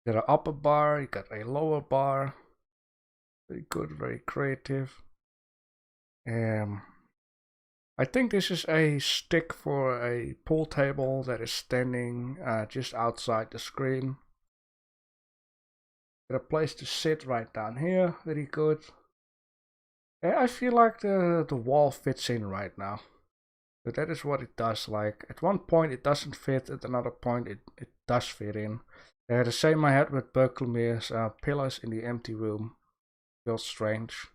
A: You got an upper bar, you got a lower bar. Very good, very creative. I think this is a stick for a pool table that is standing just outside the screen. Got a place to sit right down here, very good. I feel like the wall fits in right now. So that is what it does. Like at one point it doesn't fit, at another point it does fit in. The same I had with Berkeley's pillars in the empty room. Feels strange,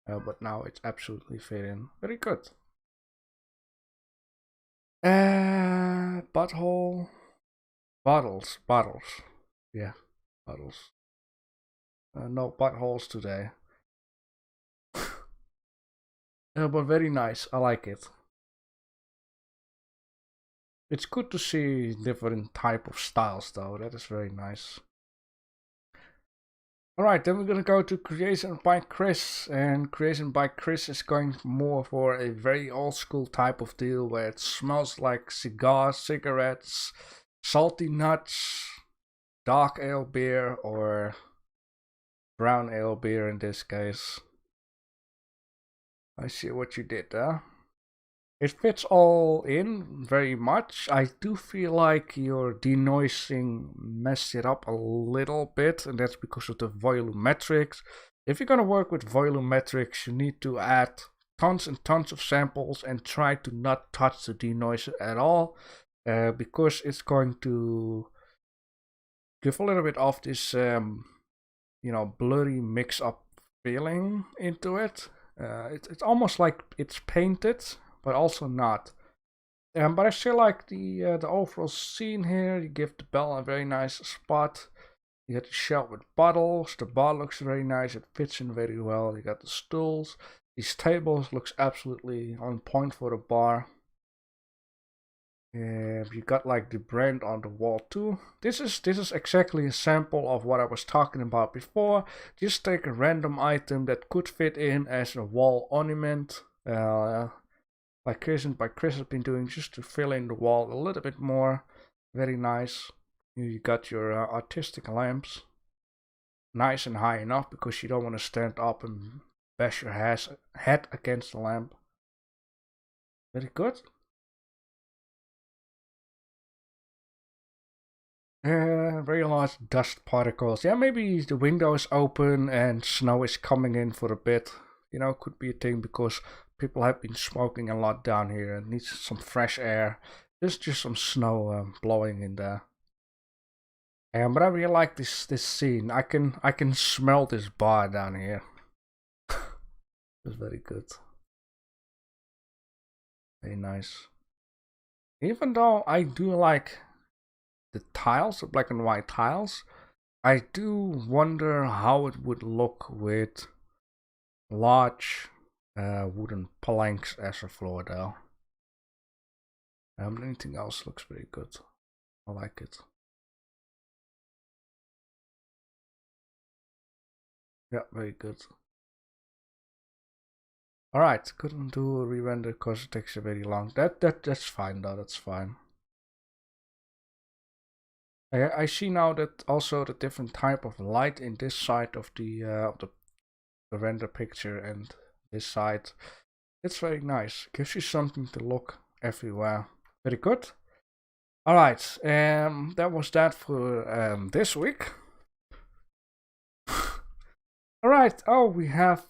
A: but now it's absolutely fit in. Very good. Butthole. Bottles. Yeah, bottles. No buttholes today. But very nice. I like it. It's good to see different type of styles though. That is very nice. Alright, then we're gonna go to Creation by Chris, and Creation by Chris is going more for a very old school type of deal where it smells like cigars, cigarettes, salty nuts, dark ale beer, or brown ale beer in this case. I see what you did there. It fits all in very much. I do feel like your denoising messed it up a little bit, and that's because of the volumetrics. If you're gonna work with volumetrics, you need to add tons and tons of samples and try to not touch the denoiser at all, because it's going to give a little bit of this, blurry mix-up feeling into it. It's almost like it's painted, but also not. But I still like the overall scene here. You give the bell a very nice spot. You got the shelf with bottles. The bar looks very nice. It fits in very well. You got the stools. These tables looks absolutely on point for the bar. And you got like the brand on the wall too. This is exactly a sample of what I was talking about before. Just take a random item that could fit in as a wall ornament. Like Creation by Chris has been doing, just to fill in the wall a little bit more. Very nice. You got your artistic lamps. Nice and high enough because you don't want to stand up and bash your head against the lamp. Very good. Very large dust particles. Yeah, maybe the window is open and snow is coming in for a bit. You know, could be a thing because people have been smoking a lot down here and needs some fresh air. There's just some snow blowing in there. But I really like this scene. I can smell this bar down here. It's very good. Very nice. Even though I do like the tiles, the black and white tiles, I do wonder how it would look with large wooden planks as a floor though. Anything else looks very good. I like it. Yeah, very good. Alright, couldn't do a re-render because it takes very long. That's fine though, that's fine. I see now that also the different type of light in this side of the render picture and this side. It's very nice. Gives you something to look everywhere. Very good. Alright, that was that for this week. Alright, oh, we have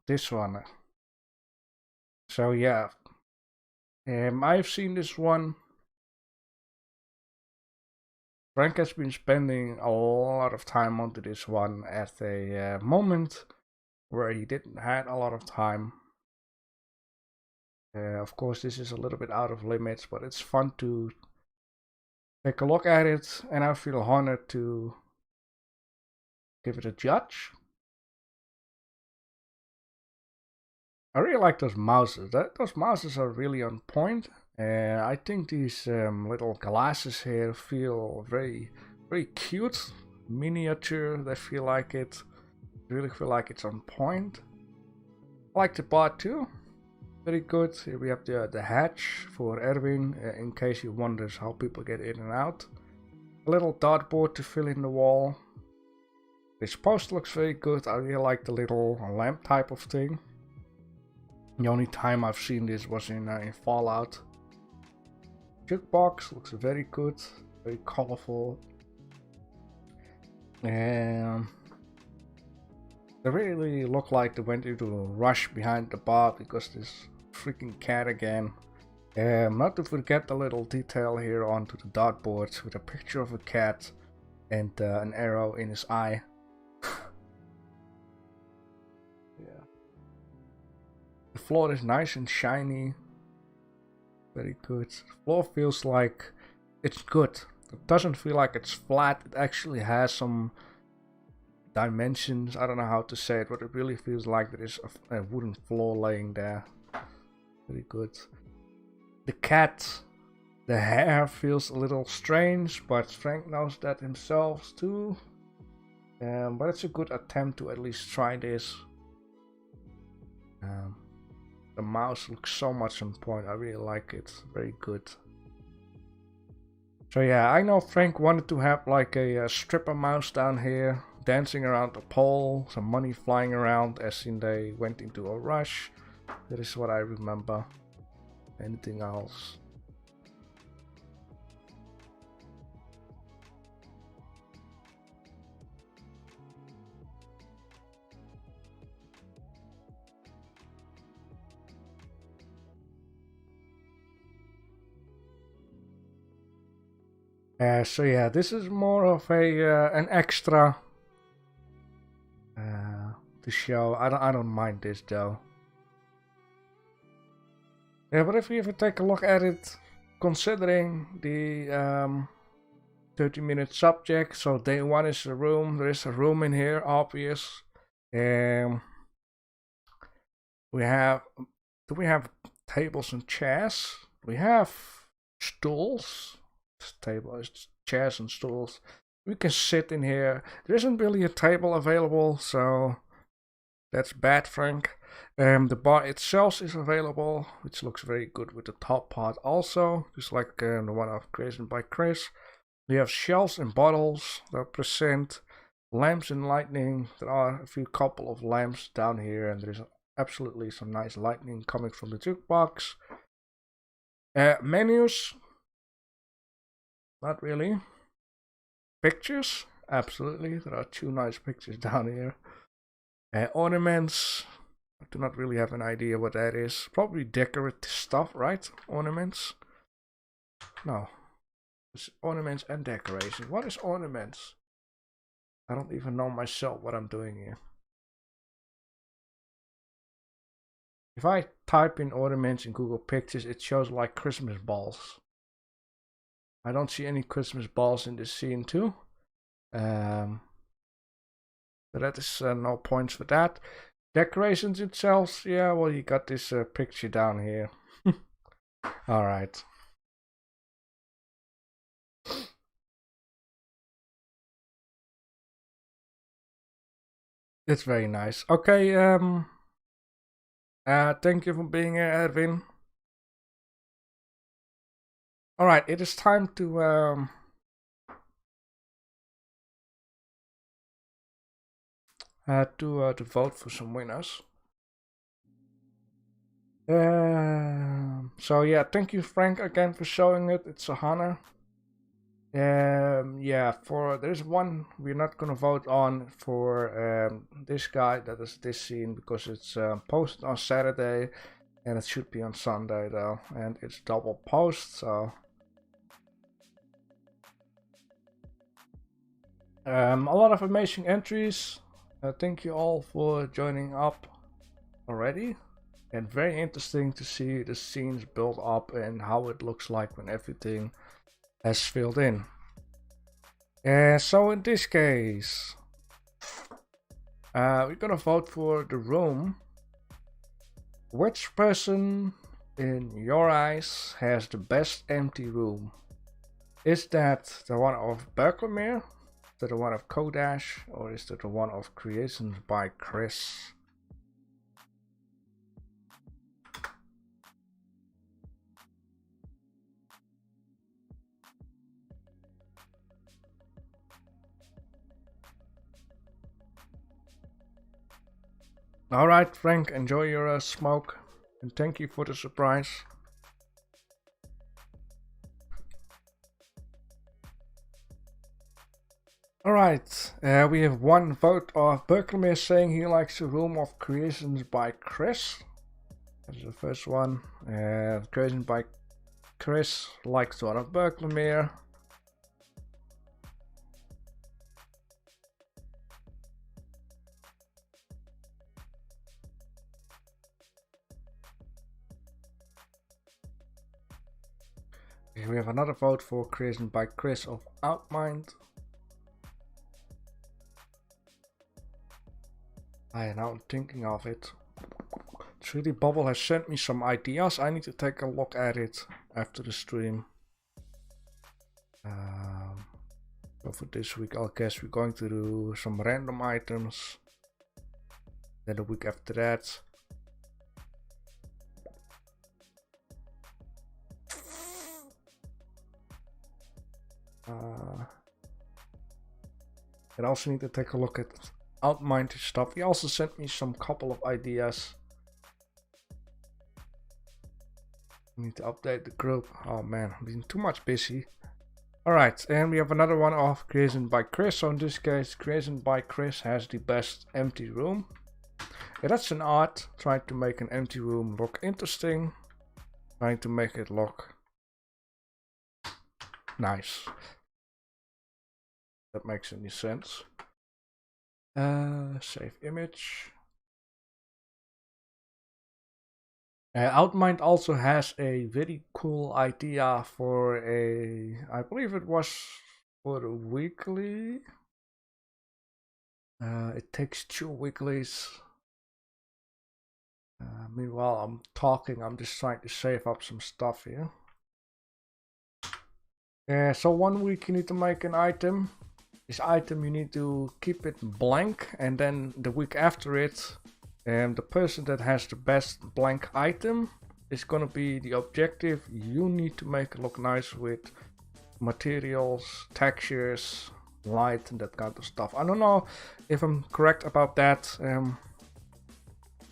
A: this one. So yeah, I've seen this one. Frank has been spending a lot of time onto this one at a moment where he didn't had a lot of time. Of course, this is a little bit out of limits, but it's fun to take a look at it, and I feel honored to give it a judge. I really like those mouses. Those mouses are really on point. I think these little glasses here feel very, very cute, miniature. They feel like it. Really feel like it's on point. I like the bar too. Very good. Here we have the hatch for Erwin, in case he wonders how people get in and out. A little dartboard to fill in the wall. This post looks very good. I really like the little lamp type of thing. The only time I've seen this was in Fallout. Jukebox looks very good, very colorful. And they really look like they went into a rush behind the bar because this freaking cat again. Not to forget the little detail here onto the dartboard with a picture of a cat and an arrow in his eye. Yeah. The floor is nice and shiny. Very good. The floor feels like it's good. It doesn't feel like it's flat. It actually has some dimensions. I don't know how to say it, but it really feels like there is a wooden floor laying there. Very good. The cat, the hair feels a little strange, but Frank knows that himself too. But it's a good attempt to at least try this. The mouse looks so much on point. I really like it. Very good. So yeah, I know Frank wanted to have like a stripper mouse down here, dancing around the pole, some money flying around as in they went into a rush. That is what I remember. Anything else? So yeah, this is more of a an extra to show. I don't mind this though. Yeah, but if you ever take a look at it, considering the 30-minute subject, so day one is a room. There is a room in here, obvious. We have. Do we have tables and chairs? We have stools. Chairs and stools. We can sit in here. There isn't really a table available, so that's bad, Frank. The bar itself is available, which looks very good with the top part also, just like the one of created by Chris. We have shelves and bottles that present lamps and lighting. There are a few couple of lamps down here, and there's absolutely some nice lighting coming from the jukebox. Menus, not really. Pictures, absolutely. There are two nice pictures down here. Ornaments, I do not really have an idea what that is. Probably decorative stuff, right? Ornaments? No. It's ornaments and decoration. What is ornaments? I don't even know myself what I'm doing here. If I type in ornaments in Google Pictures, it shows like Christmas balls. I don't see any Christmas balls in this scene too. So that is no points for that. Decorations itself, yeah, well, you got this picture down here. Alright. It's very nice. Okay, Thank you for being here, Erwin. Alright, it is time to vote for some winners. So yeah, thank you, Frank, again for showing it. It's a honor. Yeah, there's one we're not gonna vote on for this guy, that is this scene, because it's posted on Saturday and it should be on Sunday though, and it's double post, so a lot of amazing entries. Thank you all for joining up already, and very interesting to see the scenes build up and how it looks like when everything has filled in. So in this case, we're gonna vote for the room. Which person in your eyes has the best empty room? Is that the one of Berkelmeer, is that the one of Kodash, or is that the one of Creations by Chris? Alright, Frank, enjoy your smoke, and thank you for the surprise. Alright, we have one vote of Berkelmeer saying he likes the room of Creations by Chris. That's the first one. Creations by Chris likes the one of Berkelmeer. We have another vote for Creation by Chris of Outmind. Now I'm thinking of it. 3D Bubble has sent me some ideas. I need to take a look at it after the stream. So for this week, I guess we're going to do some random items. Then the week after that, I also need to take a look at Outmind stuff. He also sent me some couple of ideas. I need to update the group. Oh man, I'm being too much busy. Alright, and we have another one of Creation by Chris. So in this case, Creation by Chris has the best empty room. Yeah, that's an art. Trying to make an empty room look interesting. Trying to make it look nice. That makes any sense. Save image. Outmind also has a very cool idea for I believe it was for the weekly. It takes 2 weeklies. Meanwhile, I'm talking, I'm just trying to save up some stuff here. So 1 week you need to make an item. This item you need to keep it blank, and then the week after it, the person that has the best blank item is gonna be the objective. You need to make it look nice with materials, textures, light, and that kind of stuff. I don't know if I'm correct about that.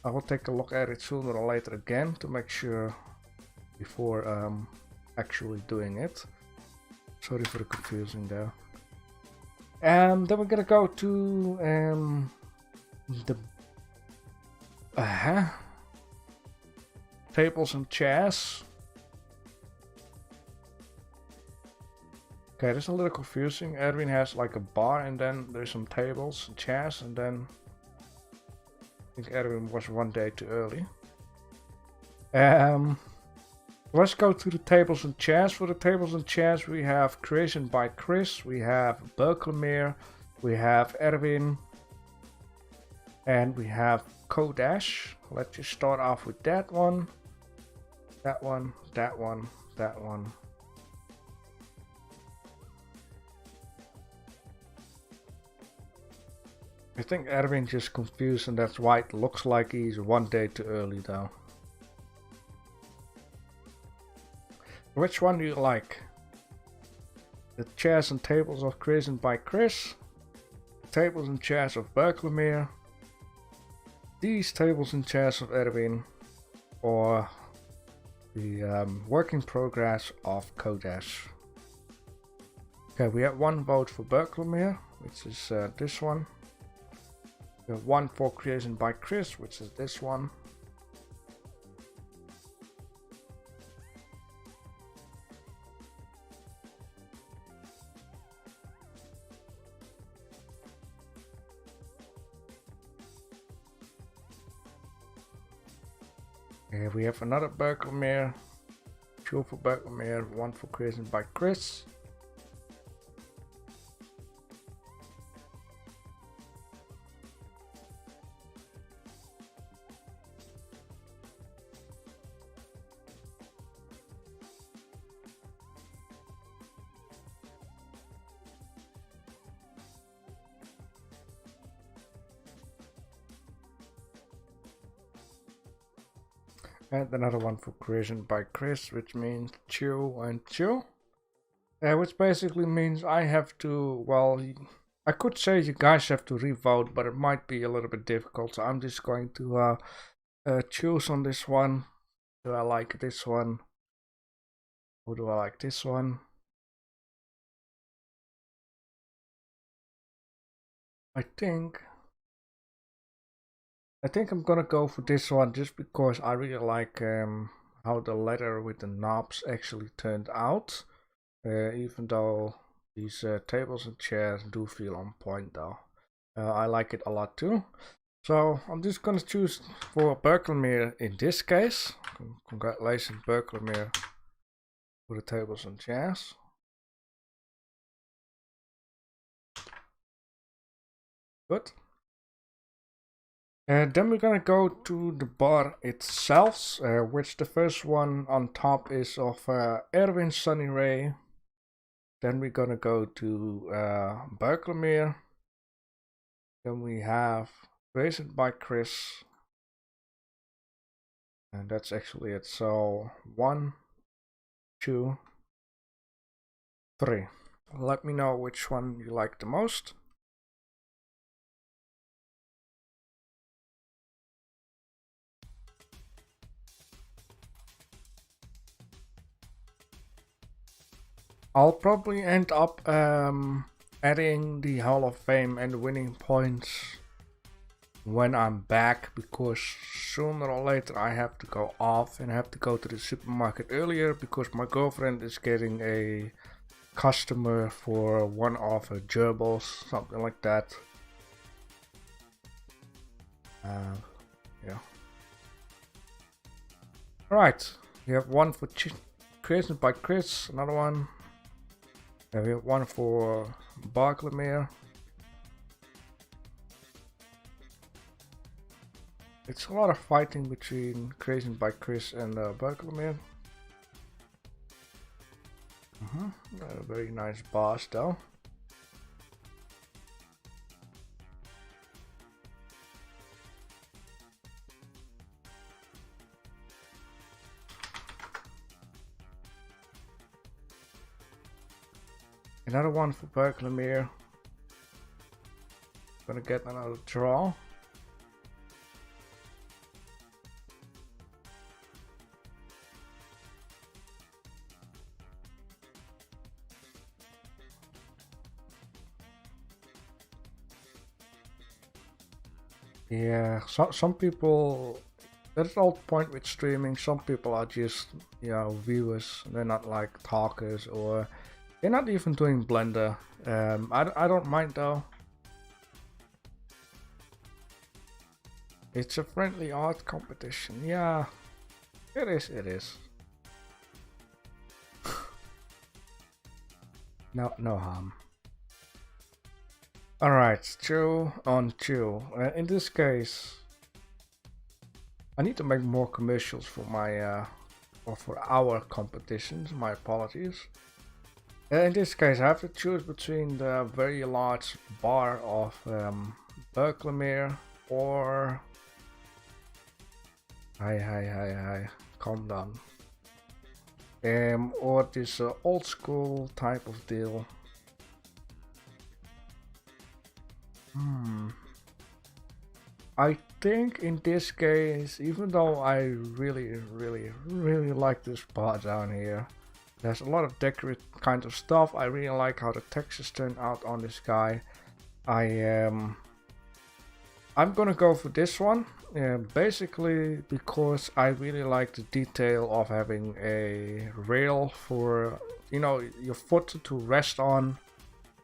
A: I will take a look at it sooner or later again to make sure before actually doing it. Sorry for the confusion there. Then we're gonna go to the tables and chairs. Okay, that's a little confusing. Edwin has like a bar, and then there's some tables and chairs, and then I think Edwin was 1 day too early. Let's go to the tables and chairs. For the tables and chairs, we have Creation by Chris, we have Berkelmeer, we have Erwin, and we have Kodash. Let's just start off with that one, that one, that one, that one. I think Erwin just confused and that's why it looks like he's one day too early though. Which one do you like? The chairs and tables of created by Chris, tables and chairs of Berkelmere, these tables and chairs of Erwin, or the work in progress of Kodesh. Okay, we have one vote for Berkelmere, which is this one. We have one for creation by Chris, which is this one. Okay, we have another Berkelmere, two for Berkelmere, one for creation by Chris. And another one for creation by Chris, which means Chew and Chew. Which basically means I have to, well, I could say you guys have to revote, but it might be a little bit difficult. So I'm just going to choose on this one. Do I like this one? Or do I like this one? I think I'm gonna go for this one just because I really like how the leather with the knobs actually turned out. Even though these tables and chairs do feel on point though. I like it a lot too. So I'm just gonna choose for Berkelmere in this case. Congratulations Berkelmere for the tables and chairs. Good. And then we're gonna go to the bar itself, which the first one on top is of Erwin Sunny Ray. Then we're gonna go to Berkelmere. Then we have created by Chris. And that's actually it. So 1, 2, 3. Let me know which one you like the most. I'll probably end up adding the Hall of Fame and winning points when I'm back, because sooner or later I have to go off and I have to go to the supermarket earlier because my girlfriend is getting a customer for one of her gerbils, something like that. Yeah. Alright, we have one for created by Chris, another one. We have one for Berkelmere. It's a lot of fighting between created by Chris and Berkelmere. A very nice boss though. Another one for Berkelmere. Gonna get another draw. Yeah, some people, that's the old point with streaming, some people are just, you know, viewers, they're not like talkers, or they're not even doing Blender. I don't mind though. It's a friendly art competition, yeah, it is. No harm. Alright, Chew on Chew. In this case, I need to make more commercials for my, or for our competitions, my apologies. In this case, I have to choose between the very large bar of Berklemere or hi, calm down. Or this old school type of deal. I think in this case, even though I really like this bar down here, there's a lot of decorative kind of stuff. I really like how the textures turn out on this guy. I'm gonna go for this one, basically because I really like the detail of having a rail for, you know, your foot to rest on.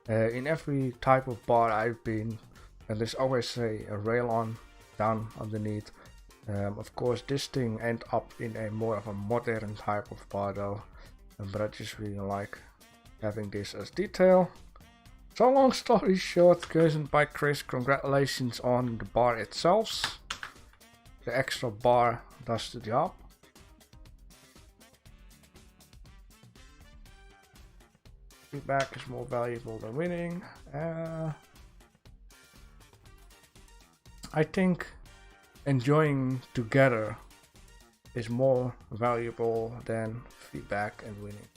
A: In every type of bar I've been, and there's always a rail on down underneath. Of course this thing ends up in a more of a modern type of bar though, but I just really like having this as detail. So long story short, Curzon by Chris, congratulations on the bar itself. The extra bar does the job. Feedback is more valuable than winning. I think enjoying together is more valuable than feedback and winning.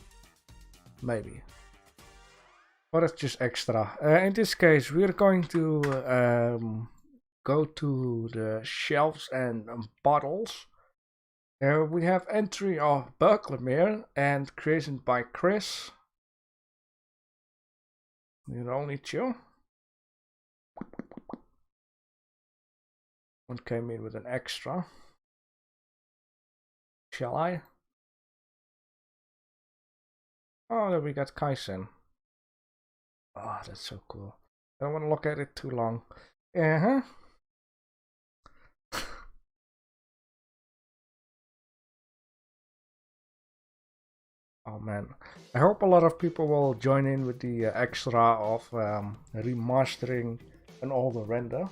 A: Maybe. But it's just extra. In this case, we're going to go to the shelves and bottles. We have entry of Berklemere and creation by Chris. You only two. One came in with an extra. Shall I? Oh, there we got Kaisen. Oh, that's so cool. I don't want to look at it too long. Oh man, I hope a lot of people will join in with the extra of remastering and all the render.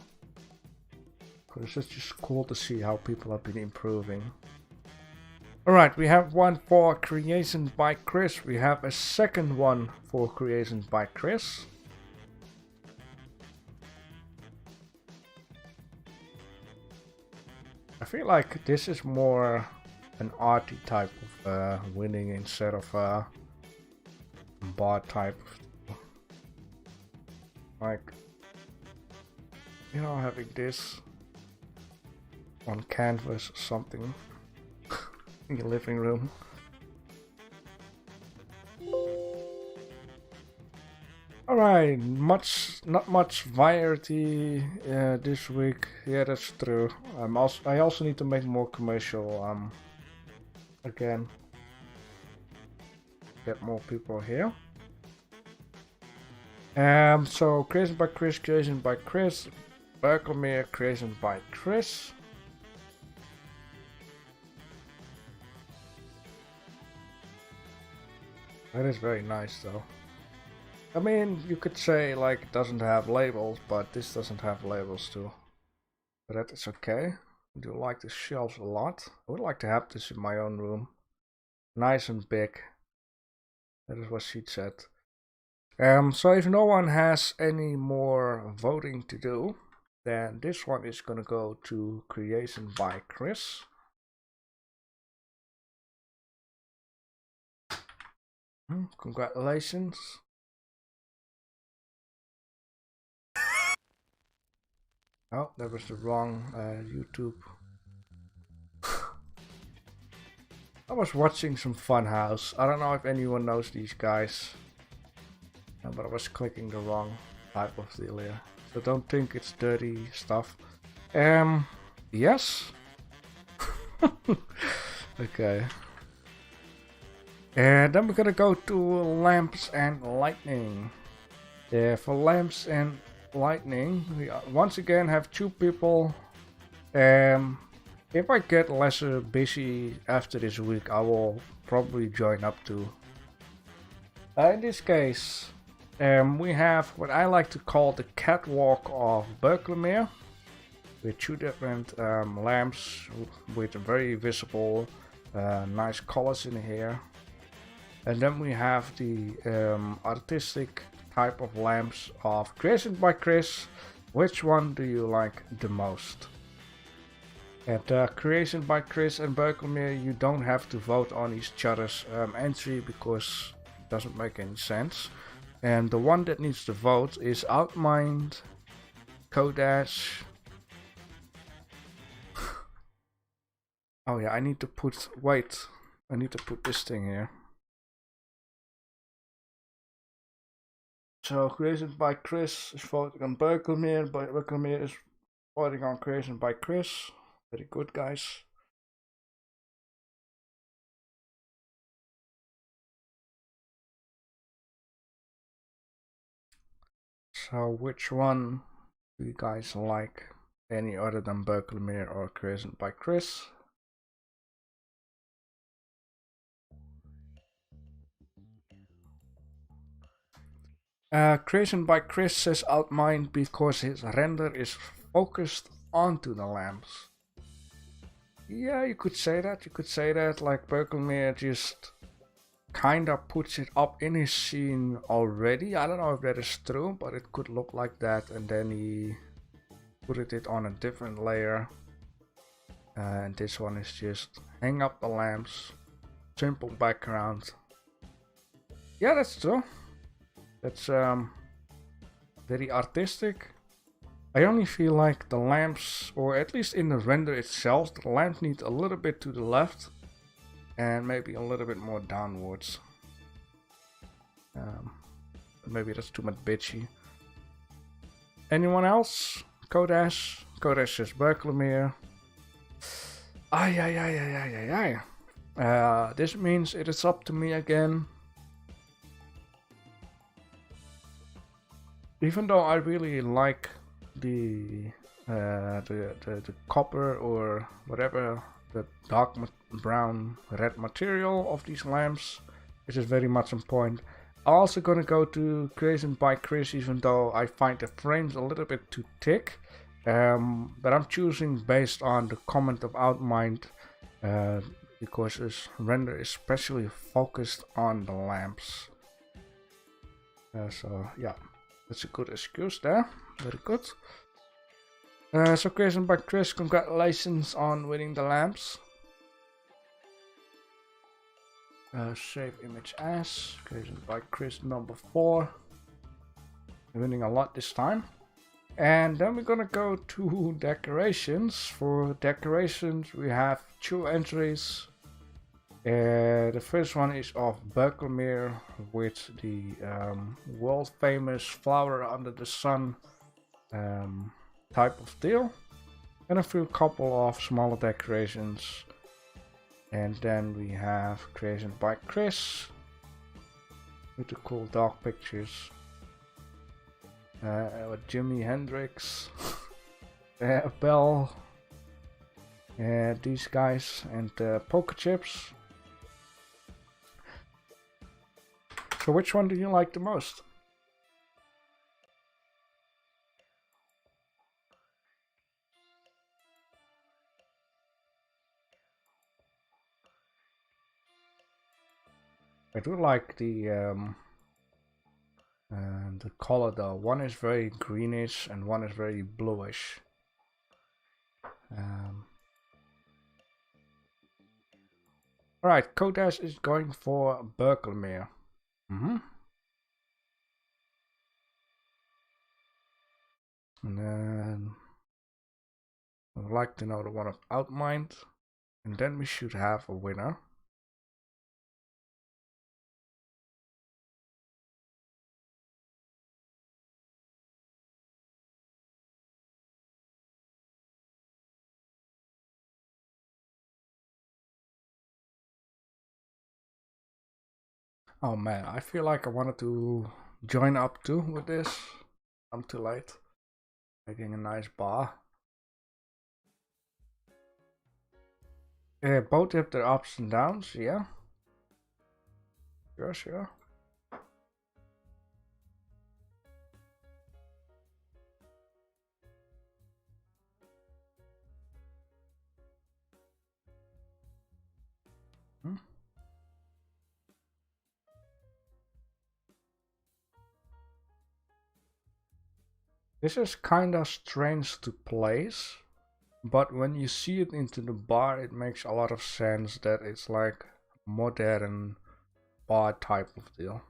A: Because it's just cool to see how people have been improving. Alright, we have one for creation by Chris. We have a second one for creation by Chris. I feel like this is more an arty type of winning instead of a bar type. Like, you know, having this on canvas or something in your living room. Alright, not much variety this week. Yeah, that's true. I also need to make more commercial again. Get more people here. So creation by Chris, Berklemere, creation by Chris. That is very nice though. I mean, you could say like it doesn't have labels, but this doesn't have labels too. But that is okay. I do like the shelves a lot. I would like to have this in my own room. Nice and big. That is what she said. So if no one has any more voting to do, then this one is gonna go to creation by Chris. Congratulations. Oh, that was the wrong YouTube. I was watching some Funhouse. I don't know if anyone knows these guys. But I was clicking the wrong type of deal here. So don't think it's dirty stuff. Yes. Okay. And then we're gonna go to lamps and lightning. For lamps and lightning, we once again have two people. If I get less busy after this week, I will probably join up too. In this case, we have what I like to call the catwalk of Berklemere, with two different lamps with very visible, nice colors in here. And then we have the artistic type of lamps of creation by Chris, Which one do you like the most? At Creation by Chris and Berkelmere, you don't have to vote on each other's entry because it doesn't make any sense. And the one that needs to vote is Outmind, Kodash. Oh yeah, I need to put this thing here. So Creation by Chris is voting on Berkelmere, Berkelmere is voting on Creation by Chris. Very good, guys. So which one do you guys like? Any other than Berkelmere or Creation by Chris? Creation by Chris says Outmind because his render is focused onto the lamps. Yeah, you could say that. Like Berkelmere just kinda puts it up in his scene already. I don't know if that is true, but it could look like that, and then he put it on a different layer. And this one is just hang up the lamps, simple background. Yeah, that's true. That's very artistic. I only feel like the lamps, or at least in the render itself, the lamps need a little bit to the left and maybe a little bit more downwards. Maybe that's too much bitchy. Anyone else? Kodash? Kodash says Berkelmere. This means it is up to me again. Even though I really like the copper or whatever, the dark brown red material of these lamps, which is very much on point. I'm also gonna go to Creation by Chris, even though I find the frames a little bit too thick. But I'm choosing based on the comment of Outmind, because his render is especially focused on the lamps. So yeah, that's a good excuse there. Very good. So Creation by Chris, congratulations on winning the lamps. Save image as Creation by Chris number 4. Winning a lot this time. And then we're gonna go to decorations. For decorations we have 2 entries. The first one is of Berkelmere with the world famous flower under the sun type of deal, and a few couple of smaller decorations. And then we have Creation by Chris with the cool dog pictures, with Jimi Hendrix, Bell, these guys, and poker chips. So which one do you like the most? I do like the color though. One is very greenish and one is very bluish. Alright, Kodash is going for Berkelmere. And then I would like to know the one of Outmind, and then we should have a winner. Oh man, I feel like I wanted to join up too with this. I'm too late. Making a nice bar. Both have their ups and downs, yeah. Sure. This is kinda strange to place, but when you see it into the bar, it makes a lot of sense that it's like modern bar type of deal.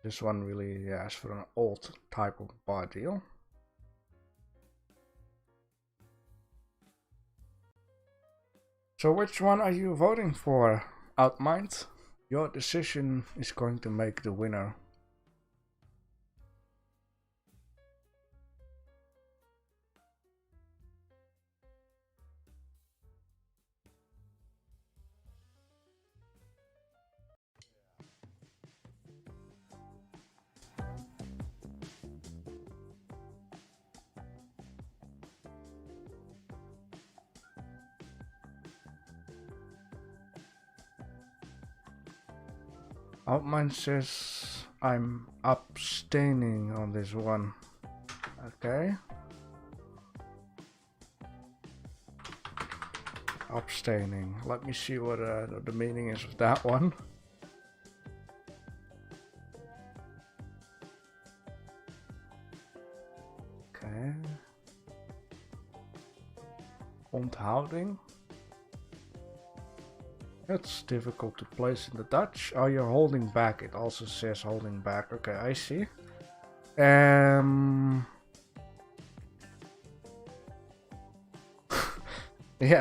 A: This one really is for an old type of bar deal. So which one are you voting for, Outmind? Your decision is going to make the winner. Outmind says I'm abstaining on this one. Okay. Abstaining. Let me see what the meaning is of that one. Okay. Onthouding. That's difficult to place in the Dutch. Oh, you're holding back. It also says holding back. Okay, I see. Yeah,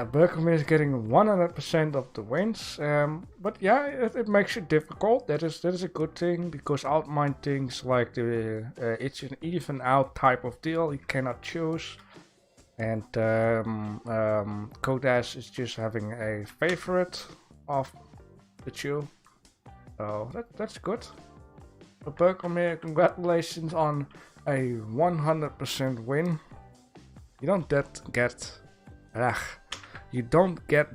A: Berkeley is getting 100% of the wins. But yeah, it makes it difficult. That is a good thing, because Outmind things like it's an even out type of deal. You cannot choose. And Kodash is just having a favorite of the two. So that's good. So Berkeley, congratulations on a 100% win. You don't get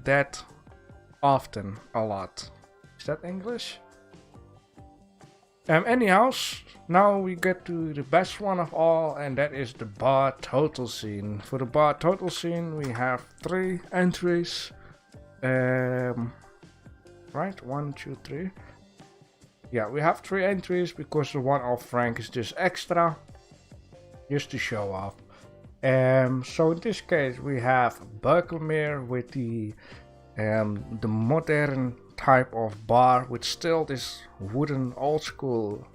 A: that often a lot. Is that English? Anyhow, now we get to the best one of all, and that is the bar total scene. For the bar total scene, we have 3 entries. Right, 1, 2, 3. Yeah, we have 3 entries because the one of Frank is just extra, just to show off. So in this case, we have Berkeley with the modern type of bar with still this wooden old school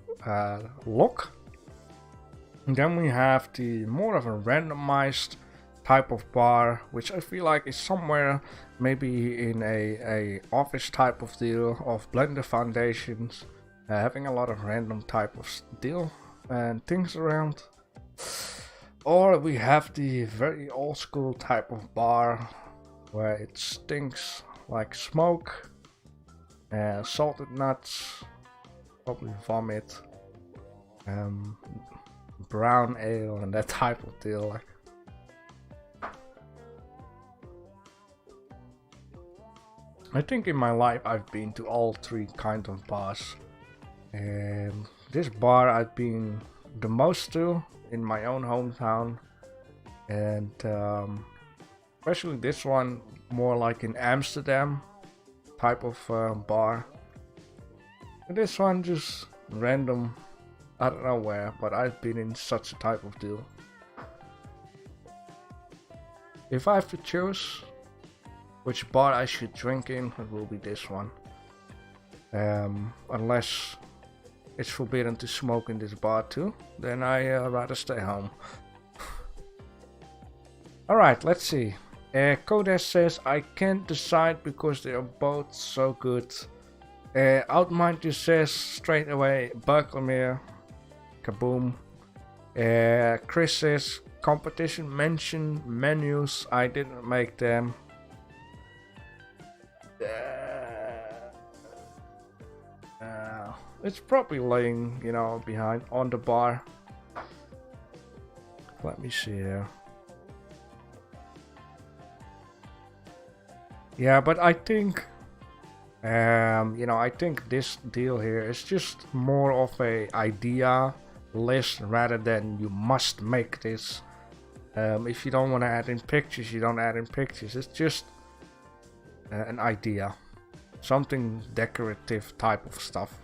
A: look. And then we have the more of a randomized type of bar, which I feel like is somewhere maybe in a office type of deal of Blender foundations, having a lot of random type of deal and things around. Or we have the very old school type of bar where it stinks like smoke, salted nuts, probably vomit, brown ale and that type of deal. I think in my life I've been to all 3 kinds of bars. And this bar I've been the most to in my own hometown, and especially this one more like in Amsterdam type of bar. And this one just random, I don't know where, but I've been in such a type of deal. If I have to choose which bar I should drink in, it will be this one. Unless it's forbidden to smoke in this bar too, then I rather stay home. Alright, let's see. Kodesh says I can't decide because they are both so good. Outmind just says straight away Berkeley. Kaboom. Chris says competition mention menus, I didn't make them. It's probably laying, behind on the bar. Let me see here. Yeah, but I think, I think this deal here is just more of a idea list rather than you must make this. If you don't want to add in pictures, you don't add in pictures. It's just an idea, something decorative type of stuff.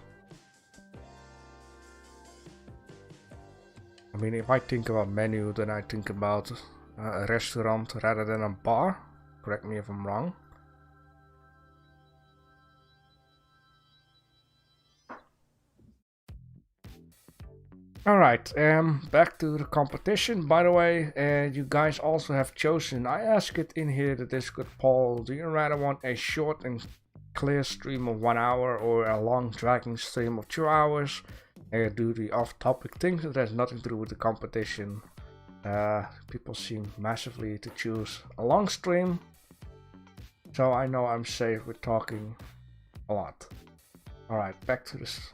A: mean, if I think about menu, then I think about a restaurant rather than a bar. Correct me if I'm wrong. Alright, back to the competition. By the way, you guys also have chosen, I asked it in here, the Discord poll, do you rather want a short and clear stream of 1 hour or a long dragging stream of 2 hours? Do the off-topic things that has nothing to do with the competition. People seem massively to choose a long stream, so I know I'm safe with talking a lot. Alright, back to this.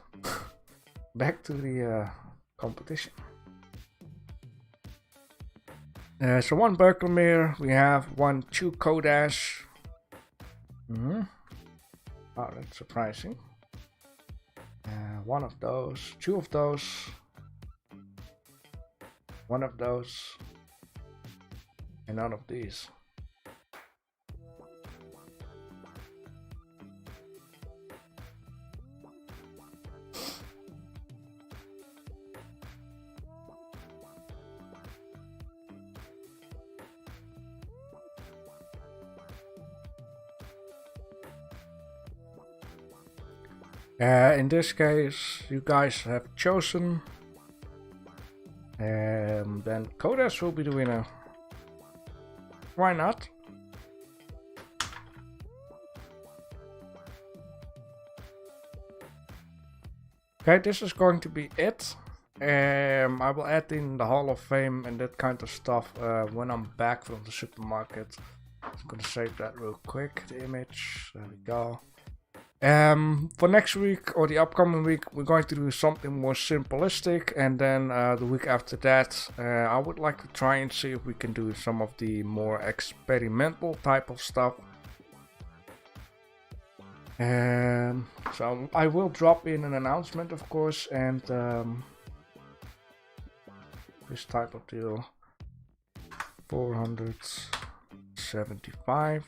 A: Back to the competition. So one Berkelmere, we have 2 Kodash. Oh, that's surprising. One of those, 2 of those, 1 of those, and none of these. In this case, you guys have chosen, then Kodash will be the winner. Why not? Okay, this is going to be it. I will add in the Hall of Fame and that kind of stuff when I'm back from the supermarket. I'm gonna save that real quick, the image. There we go. For next week or the upcoming week, we're going to do something more simplistic, and then the week after that, I would like to try and see if we can do some of the more experimental type of stuff. So I will drop in an announcement, of course, and this type of deal, 475.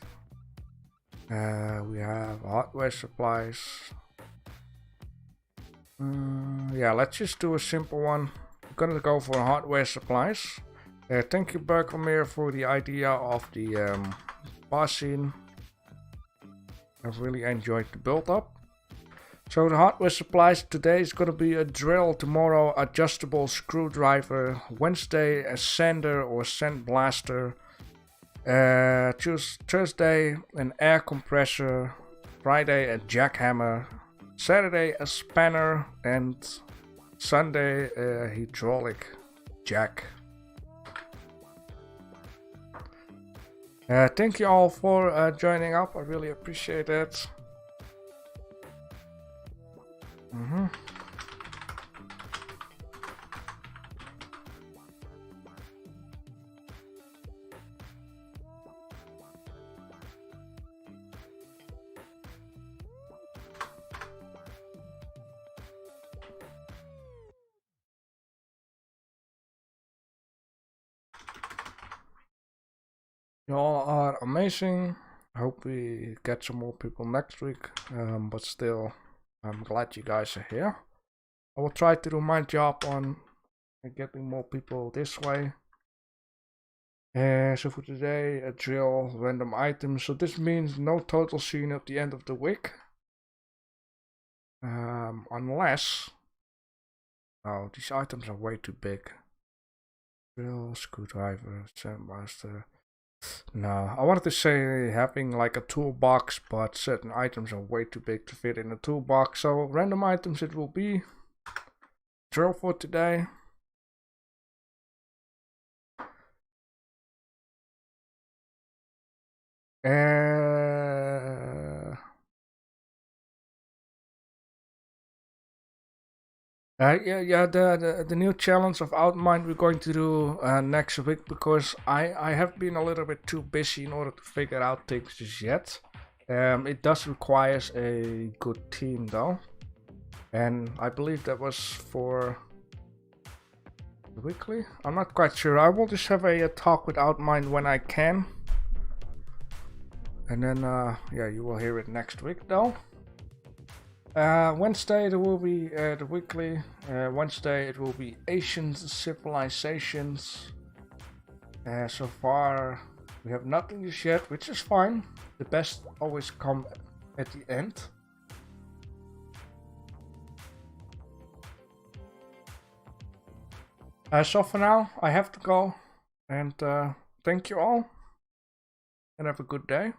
A: We have hardware supplies. Yeah, let's just do a simple one. I'm gonna go for hardware supplies. Thank you, Berkelmere, for the idea of the bar scene. I've really enjoyed the build up. So the hardware supplies today is gonna be a drill, tomorrow adjustable screwdriver, Wednesday a sander or sandblaster. Choose Thursday an air compressor, Friday a jackhammer, Saturday a spanner, and Sunday a hydraulic jack. Thank you all for joining up, I really appreciate it. You all are amazing. I hope we get some more people next week, but still, I'm glad you guys are here. I will try to do my job on getting more people this way. So for today, a drill, random items. So this means no total scene at the end of the week. Unless... Oh, these items are way too big. Drill, screwdriver, sandblaster. No, I wanted to say having like a toolbox, but certain items are way too big to fit in a toolbox. So random items it will be. Drill for today. Yeah, the new challenge of Outmind we're going to do next week, because I have been a little bit too busy in order to figure out things just yet. It does require a good team though, and I believe that was for the weekly. I'm not quite sure. I will just have a talk with Outmind when I can, and then yeah, you will hear it next week though. Wednesday there will be the weekly. Wednesday it will be Asian civilizations. So far we have nothing just yet, which is fine. The best always come at the end. So for now I have to go, and thank you all and have a good day.